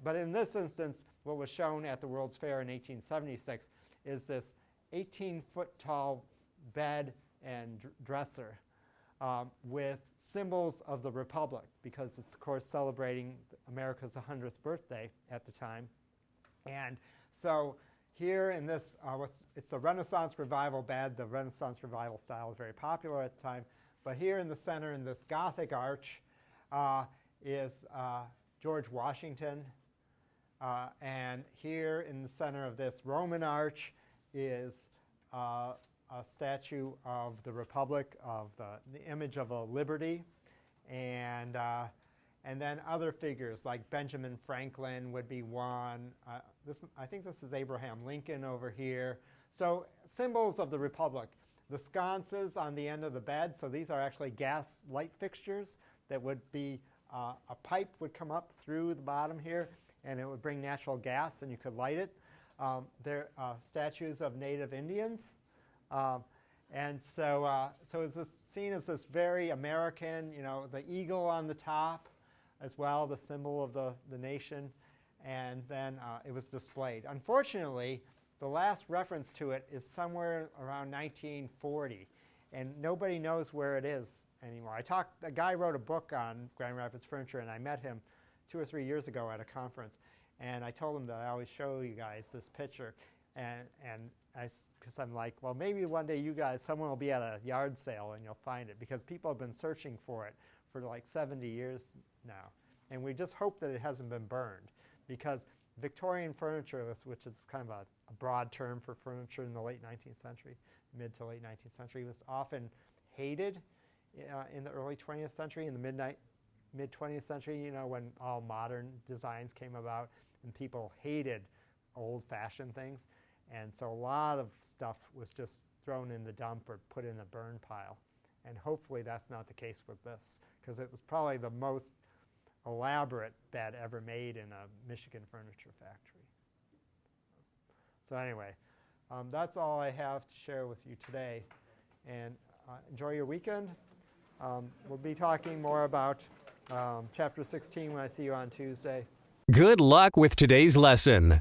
But in this instance, what was shown at the World's Fair in 1876 is this 18-foot-tall bed and dresser with symbols of the Republic, because it's, of course, celebrating America's 100th birthday at the time. And so here in this, it's a Renaissance Revival bed. The Renaissance Revival style is very popular at the time. But here in the center, in this Gothic arch, is George Washington. And here in the center of this Roman arch is a statue of the Republic, of the image of a liberty. And then other figures like Benjamin Franklin would be one. I think this is Abraham Lincoln over here. So symbols of the Republic. The sconces on the end of the bed, so these are actually gas light fixtures that would be, a pipe would come up through the bottom here, and it would bring natural gas, and you could light it. They're statues of Native Indians. And so it's seen as this very American, the eagle on the top as well, the symbol of the nation. And then it was displayed. Unfortunately, the last reference to it is somewhere around 1940, and nobody knows where it is anymore. A guy wrote a book on Grand Rapids furniture, and I met him 2 or 3 years ago at a conference, and I told him that I always show you guys this picture, because I'm like, well, maybe one day someone will be at a yard sale and you'll find it, because people have been searching for it for like 70 years now, and we just hope that it hasn't been burned, because Victorian furniture, which is kind of a broad term for furniture in the late 19th century, mid to late 19th century, was often hated in the early 20th century, in the mid 20th century, when all modern designs came about, and people hated old-fashioned things. And so a lot of stuff was just thrown in the dump or put in a burn pile. And hopefully that's not the case with this, because it was probably the most elaborate bed ever made in a Michigan furniture factory. So anyway, that's all I have to share with you today. And enjoy your weekend. We'll be talking more about Chapter 16 when I see you on Tuesday. Good luck with today's lesson.